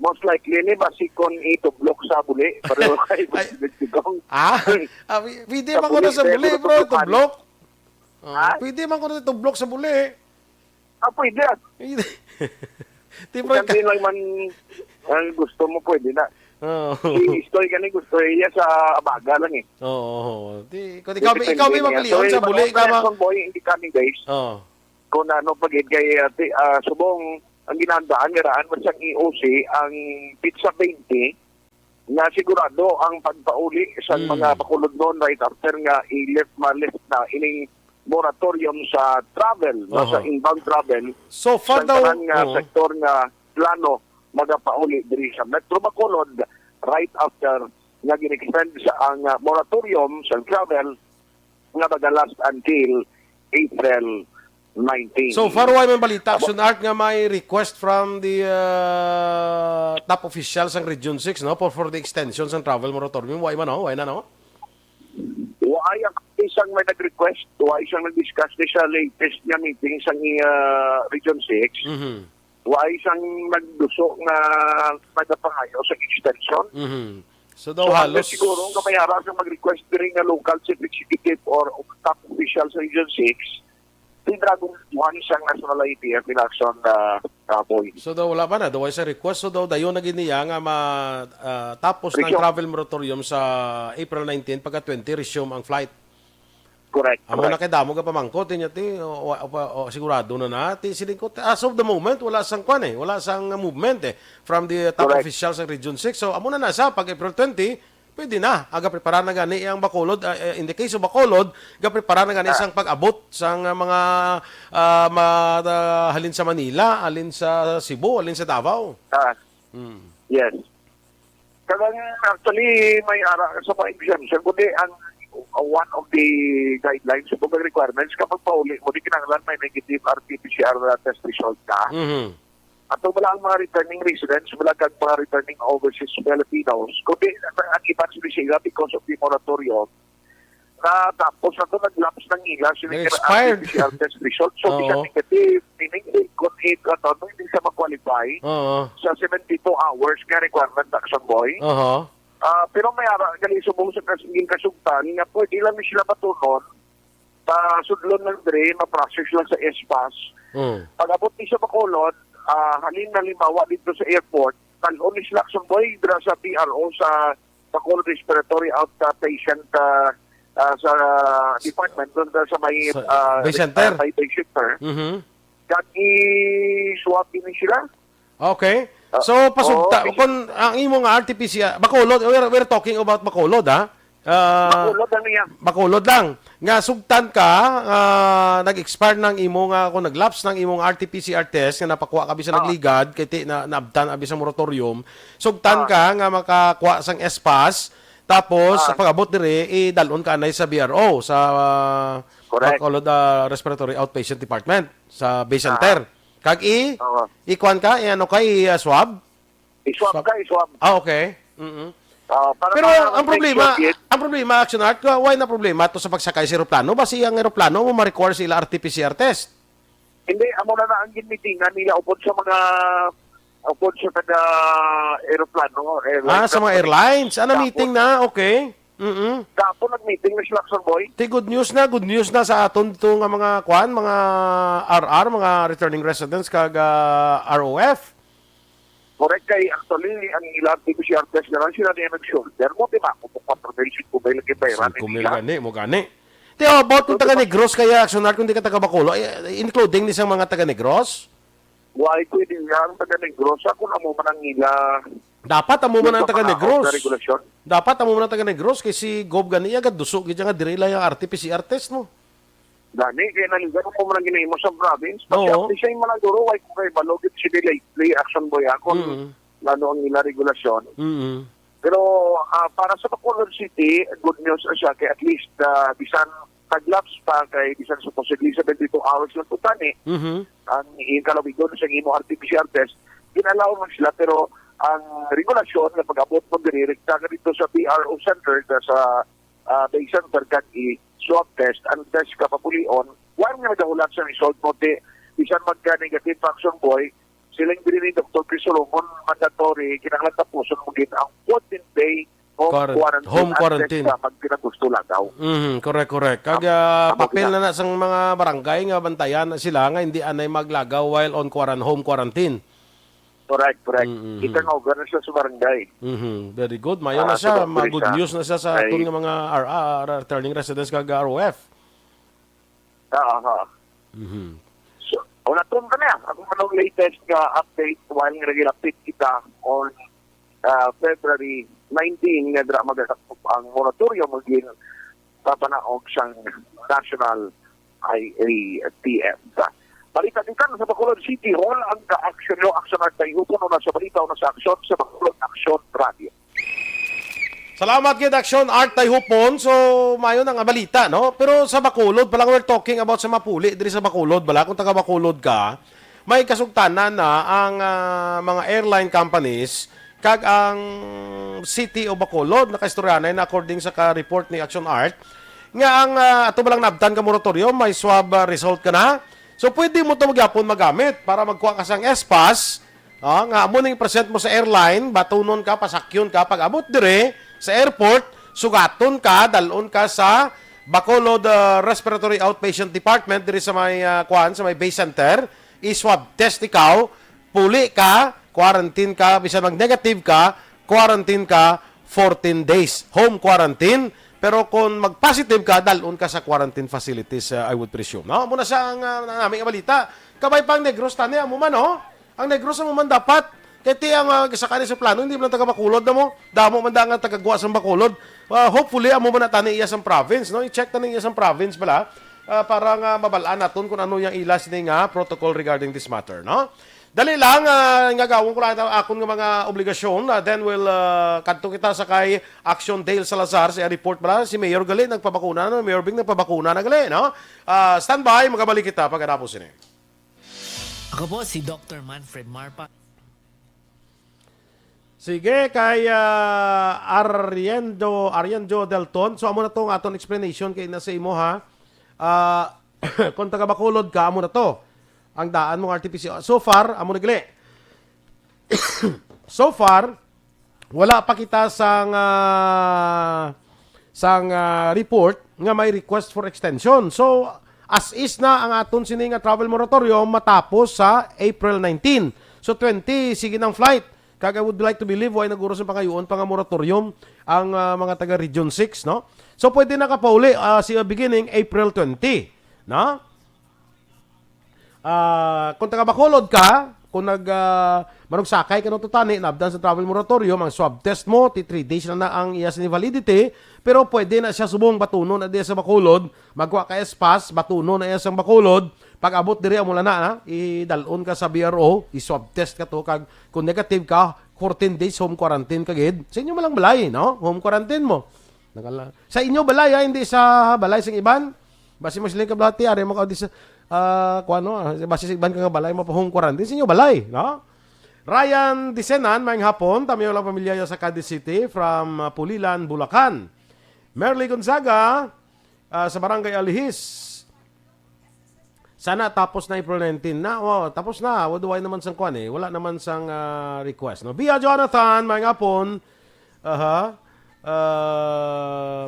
most likely ni basikon ito block sa buli. Pero kay Basikong.
Pwede man ko na sa buli, bro, ito block. Pwede man ko na ito block sa buli.
Pwede. Hindi lang man ang gusto mo, pwede na. Istoy ka ni gusto iya sa abaga lang eh.
Oo. Kung ikaw may mapiliyon sa buli,
boy, in the coming days. Kung ano pagid kay subong ang ginandaan ngaraan man siyang EOC ang pizza 20 na sigurado ang pagpauli sa mga bakulod noon right after nga i-lift na ining moratorium sa travel, sa inbound travel.
So far daw
sektor nga plano magapauli diri sa Metro Bacolod right after nga gin-extend sa ang moratorium sa travel nga magalast until April 19.
So far, why man balita, Aksyon Art, nga may request from the top officials ng Region 6 no, for the extension sa travel moratorium. Why man, no? Why na, no?
Why ang isang may nag-request, why isang nag-discuss sa latest niya meeting sa Region 6, why isang nagduso na nagapangayo sa extension.
So daw halos
siguro ang kamayara sa mag-request rin nga local chief executive or top official sa Region 6, Dragon 1 siyang national ITF in action boy.
So daw wala pa na, daw ay sa request, so daw dayon na giniya nga tapos ng travel moratorium sa April 19 pagka 20 resume ang flight.
Correct.
Amo na kay damo ga pamangkot niya sigurado na natin silingkot. As of the moment wala sang wala sang movement from the top officials sa Region 6. So amo na nasa pag April 20 pwede na aga prepara na gani ang Bacolod. In the case of Bacolod, ga prepara na gani sang pag-abot sang mga halin sa Manila, alin sa Cebu, alin sa Davao.
Yes. Kagang actually may ara sa mga exemption kundi ang one of the guidelines sa mga requirements kapag pauli mo di kinahanglan may negative RT-PCR test result ka. At wala ang mga returning residents, wala kang mga returning overseas Filipinos. Kundi ang iban sila because of the moratorium na tapos na ito nag-lapse ng ila sila RT-PCR test result. So, bisa negative, meaning kung hindi siya mag-qualify sa 72 hours ka requirement action boy. Pero may ara, gali subong sa kasingin kasugtan, nga pwede lang sila matunon, sudlon ng dre, ma-process lang sa espas. Pag-abot ni sa Bacolod, halin na limawa dito sa airport, talon ni sila boy dira sa PRO sa Bacolod Respiratory Outpatient sa department doon sa may
Bay Center.
Bay Center. Kag i-swab din sila.
Okay. So, pasugta, kung ang imong RT-PCR, Bacolod, we're talking about Bacolod, ha?
Bacolod lang niya.
Bacolod lang. Nga, sugtan ka, nag-expire ng imong, kung nag-lapse ng imong RT-PCR test, nga napakuha ka bisa nagligad, kaya naabtan abi sa moratorium, sugtan ka, nga makakuha sang espas, tapos, sa pag-abot dire, dalon ka na sa BRO, sa Bacolod Respiratory Outpatient Department, sa Bay Center. Kag ikuan ka, ano ka, swab?
I-swab ka, i-swab.
Okay.
Para
Pero ang problema, Action Art, why na problema to sa pagsakay sa aeroplano? Basi ang aeroplano mo ma-require sila RT-PCR test.
Hindi, amo na ang ginmitingan nila upod sa taga-aeroplano.
Sa mga airlines. Ano meeting na? Okay.
Dapo nag-meeting na sila, boy.
Good news na sa aton dito nga mga mga RR, mga returning residents kag ROF.
Correct kay actually ang ilang PCR test na lang sila niya nag-shoulder mo, diba? Kung confirmation ko ba ilang ibayran nila.
Mo gani. Te, about kung taga-Negros kaya, Aksionar, kung di ka taga-Bacolod, including ni mga taga-Negros?
Why, pwede nga taga-Negros. Ako na mo man ang ila.
Dapat amo man ang taga-Negros.
Regulasyon.
Dapat amo man ang taga-Negros kasi Gob gani agad dusok gid nga diri lang yung RT-PCR test mo.
Gani kay naligan mo man ang ginahimo sa province.
Oo.
Pati siya man ang duro why ko kay balogit si lately action boy ako lalo ang ila regulasyon. Pero para sa Bacolod City, good news siya kay at least bisan taglaps pa kay bisan supposedly 72 hours lang tutani. Ang ikalawigod sa imo RT-PCR test, ginalaw man sila pero ang regulasyon na pag-abot mo direkta ka dito sa PRO Center sa Bay Center kag i-swab test ang test ka papulion while nga nagahulat sa result mo bisan magka-negative action boy silang din ni Dr. Chris Solomon mandatory kinahanglan tapuson mo gid ang 14-day home quarantine magpinagusto lang daw.
Correct. Kag papel na sang mga barangay nga bantayan na sila nga hindi anay maglagaw while on home quarantine.
Correct. Kita nga na siya sa barangay.
Very good. Mayon na siya. Good news na siya sa atong nga mga returning residents kag ROF.
So, natun ka na. Ako manong latest update while nga nag-update kita on February 19 nga dra magasakop ang moratorium maging papanaog siyang national IATM. Balita din kan sa Bacolod City Hall ang ka-action yung Aksyon at tayo na sa balita o na sa Aksyon sa Bacolod Aksyon Radio.
Salamat kay Aksyon Art Tayhupon. So, mayon ang balita, no? Pero sa Bacolod, palang we're talking about sa Mapuli, diri sa Bacolod, bala, kung taga Bacolod ka, may kasugtanan na ang mga airline companies kag ang City o Bacolod, nakaistoryanay na according sa ka-report ni Aksyon Art, nga ang ato balang nabtan ka moratorium, may swab result ka na. So, pwede mo ito magyapon magamit para magkuha ka sang espas. Nga amo nang present mo sa airline, batunon ka, pasakyon ka, pag abot dire sa airport, sugaton ka, dalon ka sa Bacolod Respiratory Outpatient Department dire sa may sa may Bay Center, i-swab test ikaw, puli ka, quarantine ka, bisan mag-negative ka, quarantine ka 14 days. Home quarantine. Pero kung mag-positive ka, dalon ka sa quarantine facilities, I would presume. No? Muna sa aming balita. Kabay pang Negros, tani, amo man, no? Ang Negros mo man dapat. Kaya ang kasakani sa plano, hindi mo lang taga-Bacolod na mo. Damo man nga taga-guwa sa Bacolod. Hopefully, amo man na tani iya sa province. No? I-check tani iya sa province pala para nga mabalaan natin kung ano yung ilas ni nga protocol regarding this matter. No? Dali lang, nga gawin ko lang akong mga obligasyon. Then we'll kanto kita sa kay Aksyon Dale Salazar. Sa report pala, si Mayor Gali nagpabakuna. No? Mayor Bing nagpabakuna na Gali. No? Standby, magabalik kita pagkatapos ini.
Ako po si Dr. Manfred Marpa.
Sige, kay Ariendo Delton. So, amo na to ang aton explanation kay nasa imo ha. Kung taga-Bacolod ka, amo na to. Ang daan mong RT-PCR. So far, amo nagali. So far, wala pa kita sang report nga may request for extension. So, as is na ang aton sini nga travel moratorium matapos sa April 19. So, 20, sige ng flight. Kag I would like to believe why naguro sa pangayoon pa nga moratorium ang mga taga Region 6, no? So, pwede nakapauli beginning April 20, no? Kung taga Bacolod ka, kung manugsakay ka ng tutani, nabdan sa travel moratorium, ang swab test mo, 3 days na ang iya sa validity, pero pwede na siya subong batunon na diya sa Bacolod, magwa ka espas, batunon na iya sa Bacolod, pag abot diri amo na idalon ka sa BRO, i-swab test ka to, kag kung negative ka, 14 days home quarantine ka gid. Sa inyo malang balay, no? Home quarantine mo. Sa inyo balay, hindi sa balay sing iban. Basi mo sila ka blati, ari mo ka di sa basi sa iban ka nga balay mo pa home quarantine, sa inyo balay, no? Ryan Disenan, mayang hapon, tami lang pamilya sa Cadiz City from Pulilan, Bulacan. Merly Gonzaga, sa Barangay Alihis. Sana tapos na April 19 na. Tapos na. Waduway naman sang kwan eh. Wala naman sang request. No? Bia Jonathan, mayang hapon.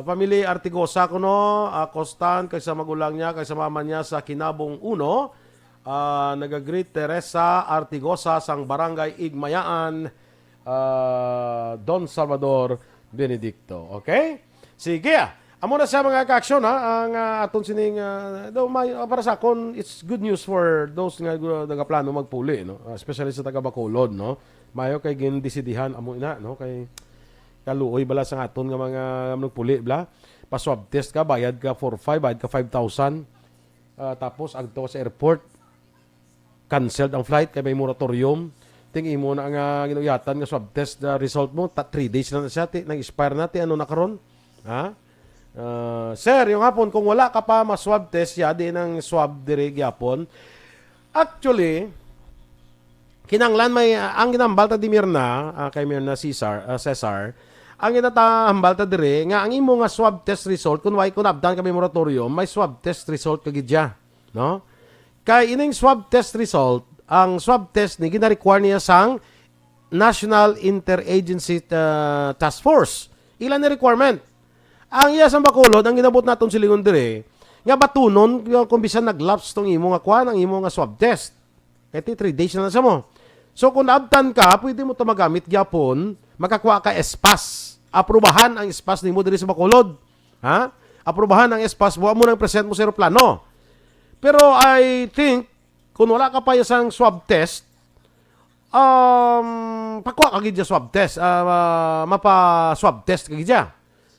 Pamilya Artigosa ko no. Constant, kay sa magulang niya, kay sa mama niya sa Kinabong 1. Nag-greet Teresa Artigosa sang Barangay Igmayaan, Don Salvador Benedicto. Okay? Sige. Amo na sa mga ka-aksyon ang aton sining para sa akon it's good news for those nga nagaplano magpuli, no? Especially sa taga Bacolod, no? Mayo kay gindesidihan amo ina, no? Kay kaluoy bala sa aton nga mga nagpuli bla. Pa swab test ka, bayad ka for 5, bayad ka 5,000. Tapos agto sa airport canceled ang flight kay may moratorium. Tingi mo na nga ginuyatan nga swab test result mo 3 days na siya nag-expire natin ano na karon. Ha? Sir, yung hapon, kung wala ka pa ma-swab test, di ng swab diri gyapon. Actually, kinanglan may, ang ginambalta di Mirna, kay Mirna Cesar, ang ginatahambalta diri, nga ang imo nga swab test result, kung abdan kami moratorium, may swab test result kagidya. No? Kay ining swab test result, ang swab test ni gina-require niya sang National Interagency Task Force. Ilan ni requirement? Ang iya sa Bacolod, ang ginabot naton silingon dire, nga batunon kung bisan nag-lapse tong imo nga kwan, ang imo nga swab test. Kaya 3 days na sa mo. So kung naabtan ka, pwede mo ito magamit gyapon, makakuha ka espas. Aprobahan ang espas nimo dire sa Bacolod. Ha? Aprobahan ang espas mo nang present mo sa eroplano. Pero I think, kung wala ka pa isang swab test, pakuha ka gidya swab test, mapa-swab test ka gidya.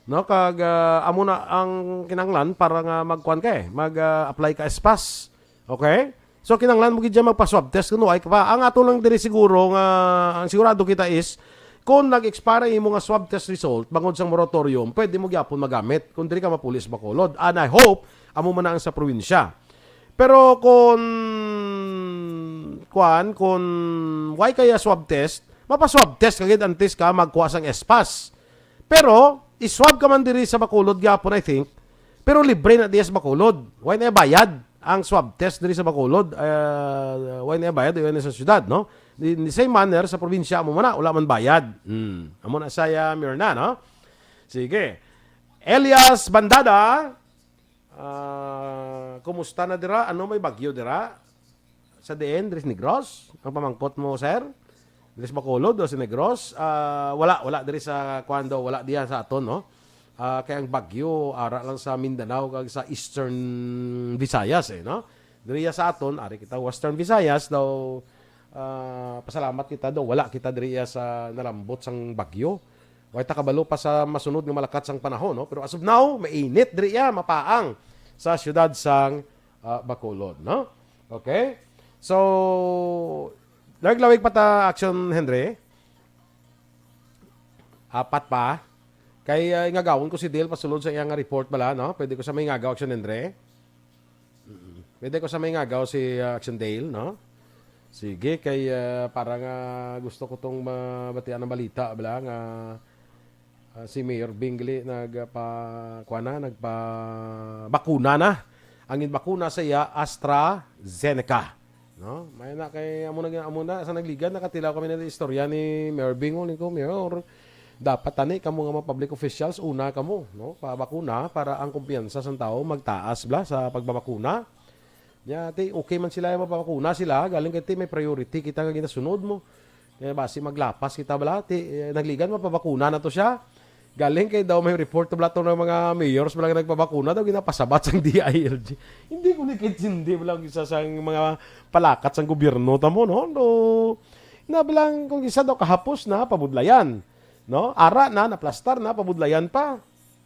No, kag amo na ang kinanglan para nga magkuan ka mag-apply ka espas. Okay? So kinanglan mo gid magpa-swab test kuno ay pa. Ang ato lang diri siguro nga ang sigurado kita is kung nag-expire imo nga swab test result bangod sang moratorium, pwede mo gyapon magamit kung diri ka mapulis Bacolod. And I hope amo man ang sa probinsya. Pero kung why kaya swab test, mapa-swab test kagid antes ka magkuha sang espas. Pero iswab ka man diri sa Bacolod gyapon I think. Pero libre na diya sa Bacolod. Why na bayad ang swab test diri sa Bacolod? Why na bayad diyan sa syudad, no? In the same manner sa probinsya mo man wala man bayad. Amo na saya Mirna, no? Sige. Elias Bandada, kumusta na dira? Ano may bagyo dira? Sa DN diri Negros? Ang pamangkot mo, sir? Diri sa Bacolod o sa Negros, wala diri sa Kwando, wala diyan sa aton, no? Kaya ang bagyo ara lang sa Mindanao kag sa Eastern Visayas no? Diri sa aton ari kita Western Visayas daw, pasalamat kita daw wala kita diri sa nalambot sang bagyo. Way ta kabalo pa sa masunod nga malakat sang panahon, no? Pero as of now, mainit diri mapaang sa syudad sang Bacolod, no? Okay? So naglawig pa ta Aksyon, Henry. 4 pa. Kay ingagawon ko si Dale pasulod sa iyang report bala, no? Pwede ko sa may ingagaw Aksyon, Henry. Pwede ko sa may ingagaw si Aksyon Dale, no? Sige, kay parang gusto ko tong mabatian ng balita bala nga si Mayor Bingley nagpa-bakuna na. Ang bakuna sa iya AstraZeneca. No, may na kay amo na sa nagligan nakatilaw kami na istorya ni Mayor Bingo ko Mayor dapat tani kamo nga mga public officials una kamo no pabakuna para ang kumpiyansa sa tao magtaas bla sa pagbabakuna. Ya ti okay man sila mapabakuna sila galing kay may priority kita nga ginasunod mo. Kaya basi maglapas kita bala ti nagligan mapabakuna na to siya. Galing kay daw may report to blato ng mga mayors bala nagpabakuna daw ginapasabat sang DILG. Hindi ko nikitsindi bala isa sang mga palakat sang gobyerno tamo no. Na bilang kung isa daw kahapos na pabudlayan. No? Ara na naplastar na pabudlayan pa.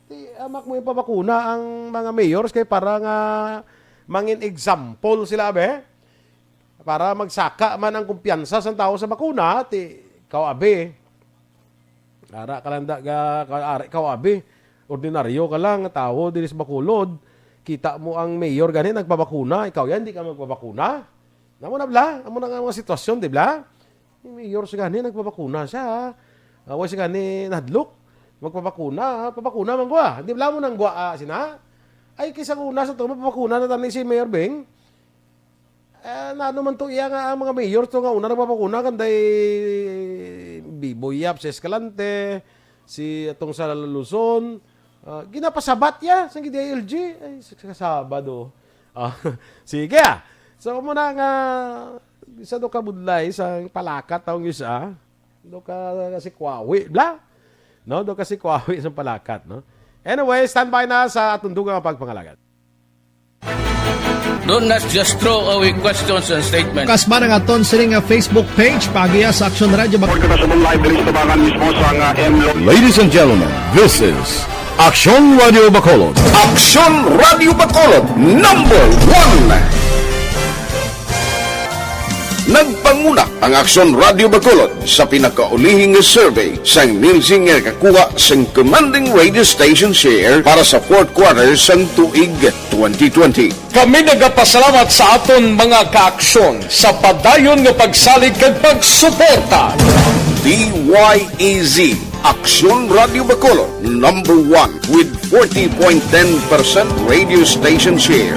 Di amak mo ipabakuna ang mga mayors kay para nga mangin example sila be. Para magsaka man ang kumpiyansa sa tao sa bakuna ti kaw abe. Ara kalanda ikaw abi, ordinaryo ka lang tao diri sa Bacolod. Kita mo ang mayor gani nagpabakuna, ikaw yan di ka magpabakuna. Namo na bla, amo na nga mga sitwasyon di bla. Yung mayor sa gani nagpabakuna siya. Wa siya gani nadlok magpabakuna, pabakuna man gwa. Di bla mo nang gwa sina. Ay kisa una sa to magpabakuna na tani si Mayor Beng. Ano man to iya nga ang mga mayor to nga una nagpapakuna kanday Biboyap sa Escalante, si atong sa Luzon, ginapasabat ya sa DILG ay Sabado. Sige so mo na nga isa do ka budlay sa palakat taong isa, do ka kasi kwawi bla. No, do kasi kwawi sa palakat, no. Anyway, standby na sa atong dugang pagpangalagat.
Do not just throw away questions and statements.
Kasma ng aton sining nga Facebook page pagiya sa Aksyon Radio
Ladies and gentlemen, this is Aksyon Radio Bacolod.
Aksyon Radio Bacolod number 1. Nagpanguna ang Aksyon Radio Bacolod sa pinakaulihing survey sang nilsing nga kakuha sang commanding radio station share para sa fourth quarter sang tuig 2020.
Kami nagapasalamat sa aton mga kaaksyon sa padayon nga pagsalig kag pagsuporta.
DYEZ Aksyon Radio Bacolod number 1 with 40.10% radio station share.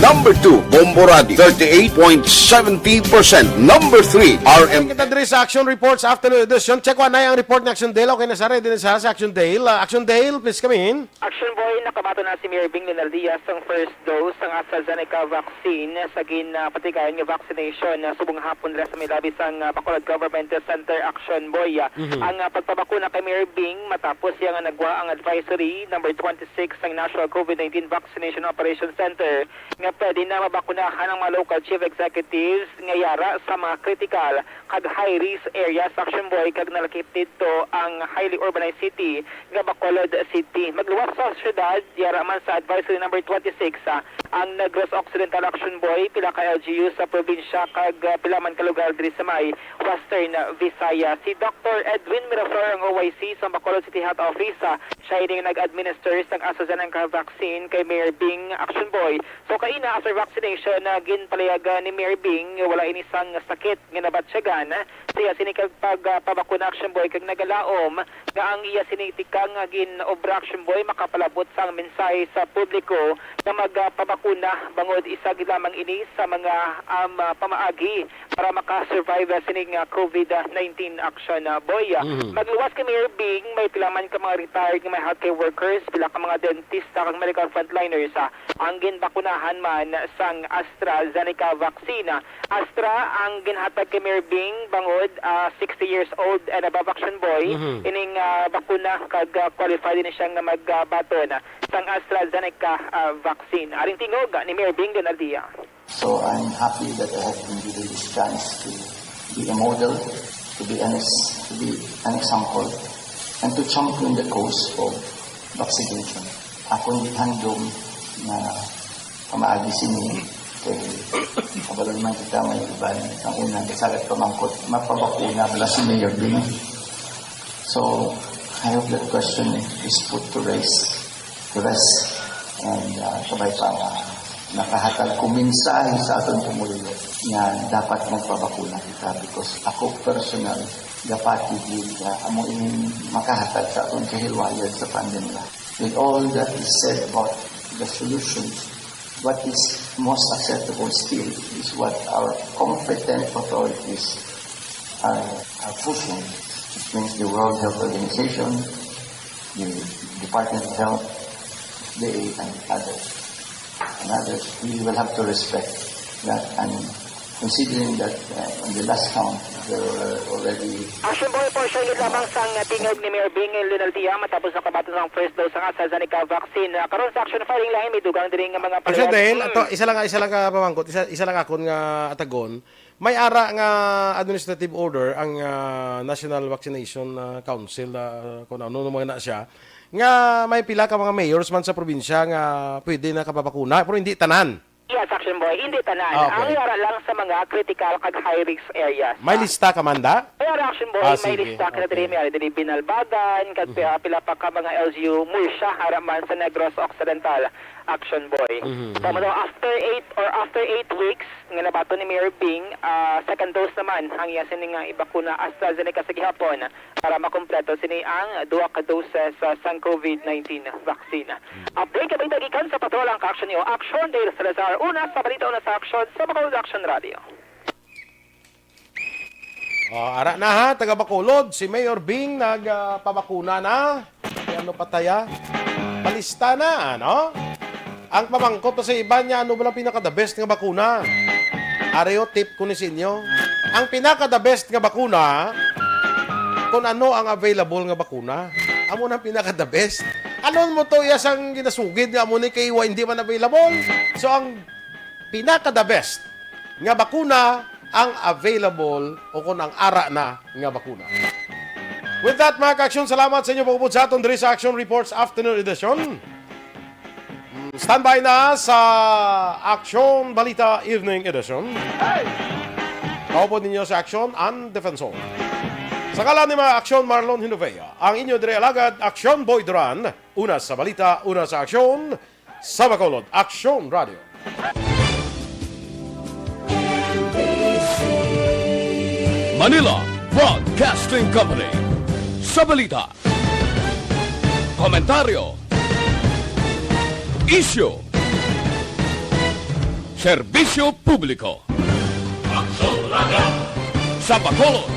Number 2, Bombo Radio 38.70%. Number 3, RM.
Kita diri sa Action Reports afternoon edition. Check one na yung report ng Action Dale. Okay na sa rin din sa Action Dale. Action Dale, please come in.
Action Boy, nakabato na si Mayor Bing Lunaldias ang first dose ng AstraZeneca vaccine sa patigayon ng vaccination subong hapon nila sa may labis ang Bacolod Government Center. Action Boy. Ang pagpabakuna kay Mayor Bing matapos yung nagwa ang advisory number 26 ng National COVID-19 Vaccination Operations Center nga pwede na mabakunahan ang mga local chief executives nga yara sa mga critical kag high risk areas. Action Boy, kag nalakip dito ang highly urbanized city nga Bacolod City. Magluwas sa syudad yara man sa advisory number 26 ang Negros Occidental. Action Boy, pila ka LGU sa probinsya kag pila man ka lugar diri sa may Western Visayas. Si Dr. Edwin Miraflor ang OYC sa Bacolod City Health Office. Siya yung nag-administer ng AstraZeneca vaccine kay Mayor Bing. Action Boy, so kaina after vaccination ginpalayagan ni Mayor Bing wala inisang sakit nga nabatsyagan siya sinikag pagpabakuna. Action Boy, kag nagalaom nga ang iya sinitikang gin-obra. Action Boy, makapalabot sa mensahe sa publiko na magpabakuna bangod isa lamang ini sa mga pamaagi para makasurvive sining COVID-19. Action Boy. Magluwas kay Mayor Bing, may pilaman ka mga retired nga may healthcare workers, pila ka mga dentista kag medical frontliners ang ginbakunahan man sang AstraZeneca vaccine. Astra ang ginhatag kay Mayor Bing bangod 60 years old and above. Action Boy, ining bakuna kag qualified din siyang magbaton sang AstraZeneca vaccine. Aring tingog ni Mayor Bing Lunaldia.
So I'm happy that I have been given this chance to be a model, to be an example, and to champion the cause of vaccination. Ako hindi handom na pamaagi sini kay kabalon man kita may iban ang unang kasalat pamangkot mapabakuna bala si Mayor Bing. So I hope that question is put to rest and sabay pa nakahatag kuminsahe sa atong pumulo na dapat magpabakuna kita because ako personal dapat gid amo ini makahatag sa atong kahilwayan sa pandemya. With all that is said about the solution, what is most acceptable still is what our competent authorities are pushing. It means the World Health Organization, the Department of Health, FDA, and others. We will have to respect that, and considering that on the last count, there were already...
Action boy po siya yun lamang sang tingog ni Mayor Bing Linaldia matapos ng kabato ng first dose ng AstraZeneca vaccine. Karon sa action firing lang may dugang din nga mga
Kasi dahil, isa lang nga pamangkot, isa lang akon nga atagon, may ara nga administrative order ang National Vaccination Council, kung ano mga na siya, nga may pila ka mga mayors man sa probinsya nga pwede na kapapakuna, pero hindi tanan.
Yes, action boy, hindi tanan.
Okay.
Ang yara lang sa mga critical kag high risk areas.
May lista ka, Manda?
Kaya action boy, may
sige.
lista ka na diri, may diri Binalbagan, kag pila pa ka mga LGU, Mulsha, haraman sa Negros Occidental. Action boy. So, after 8 weeks, nga nabato ni Mayor Bing, second dose naman, ang yasin nga ibakuna AstraZeneca sa gihapon para makompleto sini ang 2 ka doses sang COVID-19 vaccine. Update ka ba itagikan sa patulang ka-action niyo? Action Dale Salazar, una sa balita, una sa action sa Bacolod Action Radio.
Ara na ha, taga Bacolod, si Mayor Bing nagpabakuna na. Ano pataya? Palista na, ano? Ang pamangkot sa iba niya, ano ba lang pinaka-the best nga bakuna? Areo tip ko ni sinyo. Ang pinaka-the best nga bakuna, kung ano ang available nga bakuna. Amo na pinaka-the best. Ano mo to yasang ginasugid nga amo ni kay hindi man available? So ang pinaka-the best nga bakuna ang available o kung ang ara na nga bakuna. With that, mga ka-aksyon, salamat sa inyo pagpupod sa aton diri sa Action Reports Afternoon Edition. Standby na sa Action Balita Evening Edition. Kaupod ninyo sa Action and Defensor. Sa kalan ni mga Action Marlon Hinovea, ang inyo dire alagad, Action Boy Duran, una sa balita, una sa aksyon, sa Bacolod, Action Radio.
Manila Broadcasting Company. Sa balita, komentaryo, isyu, serbisyo publiko. Sa Bacolod,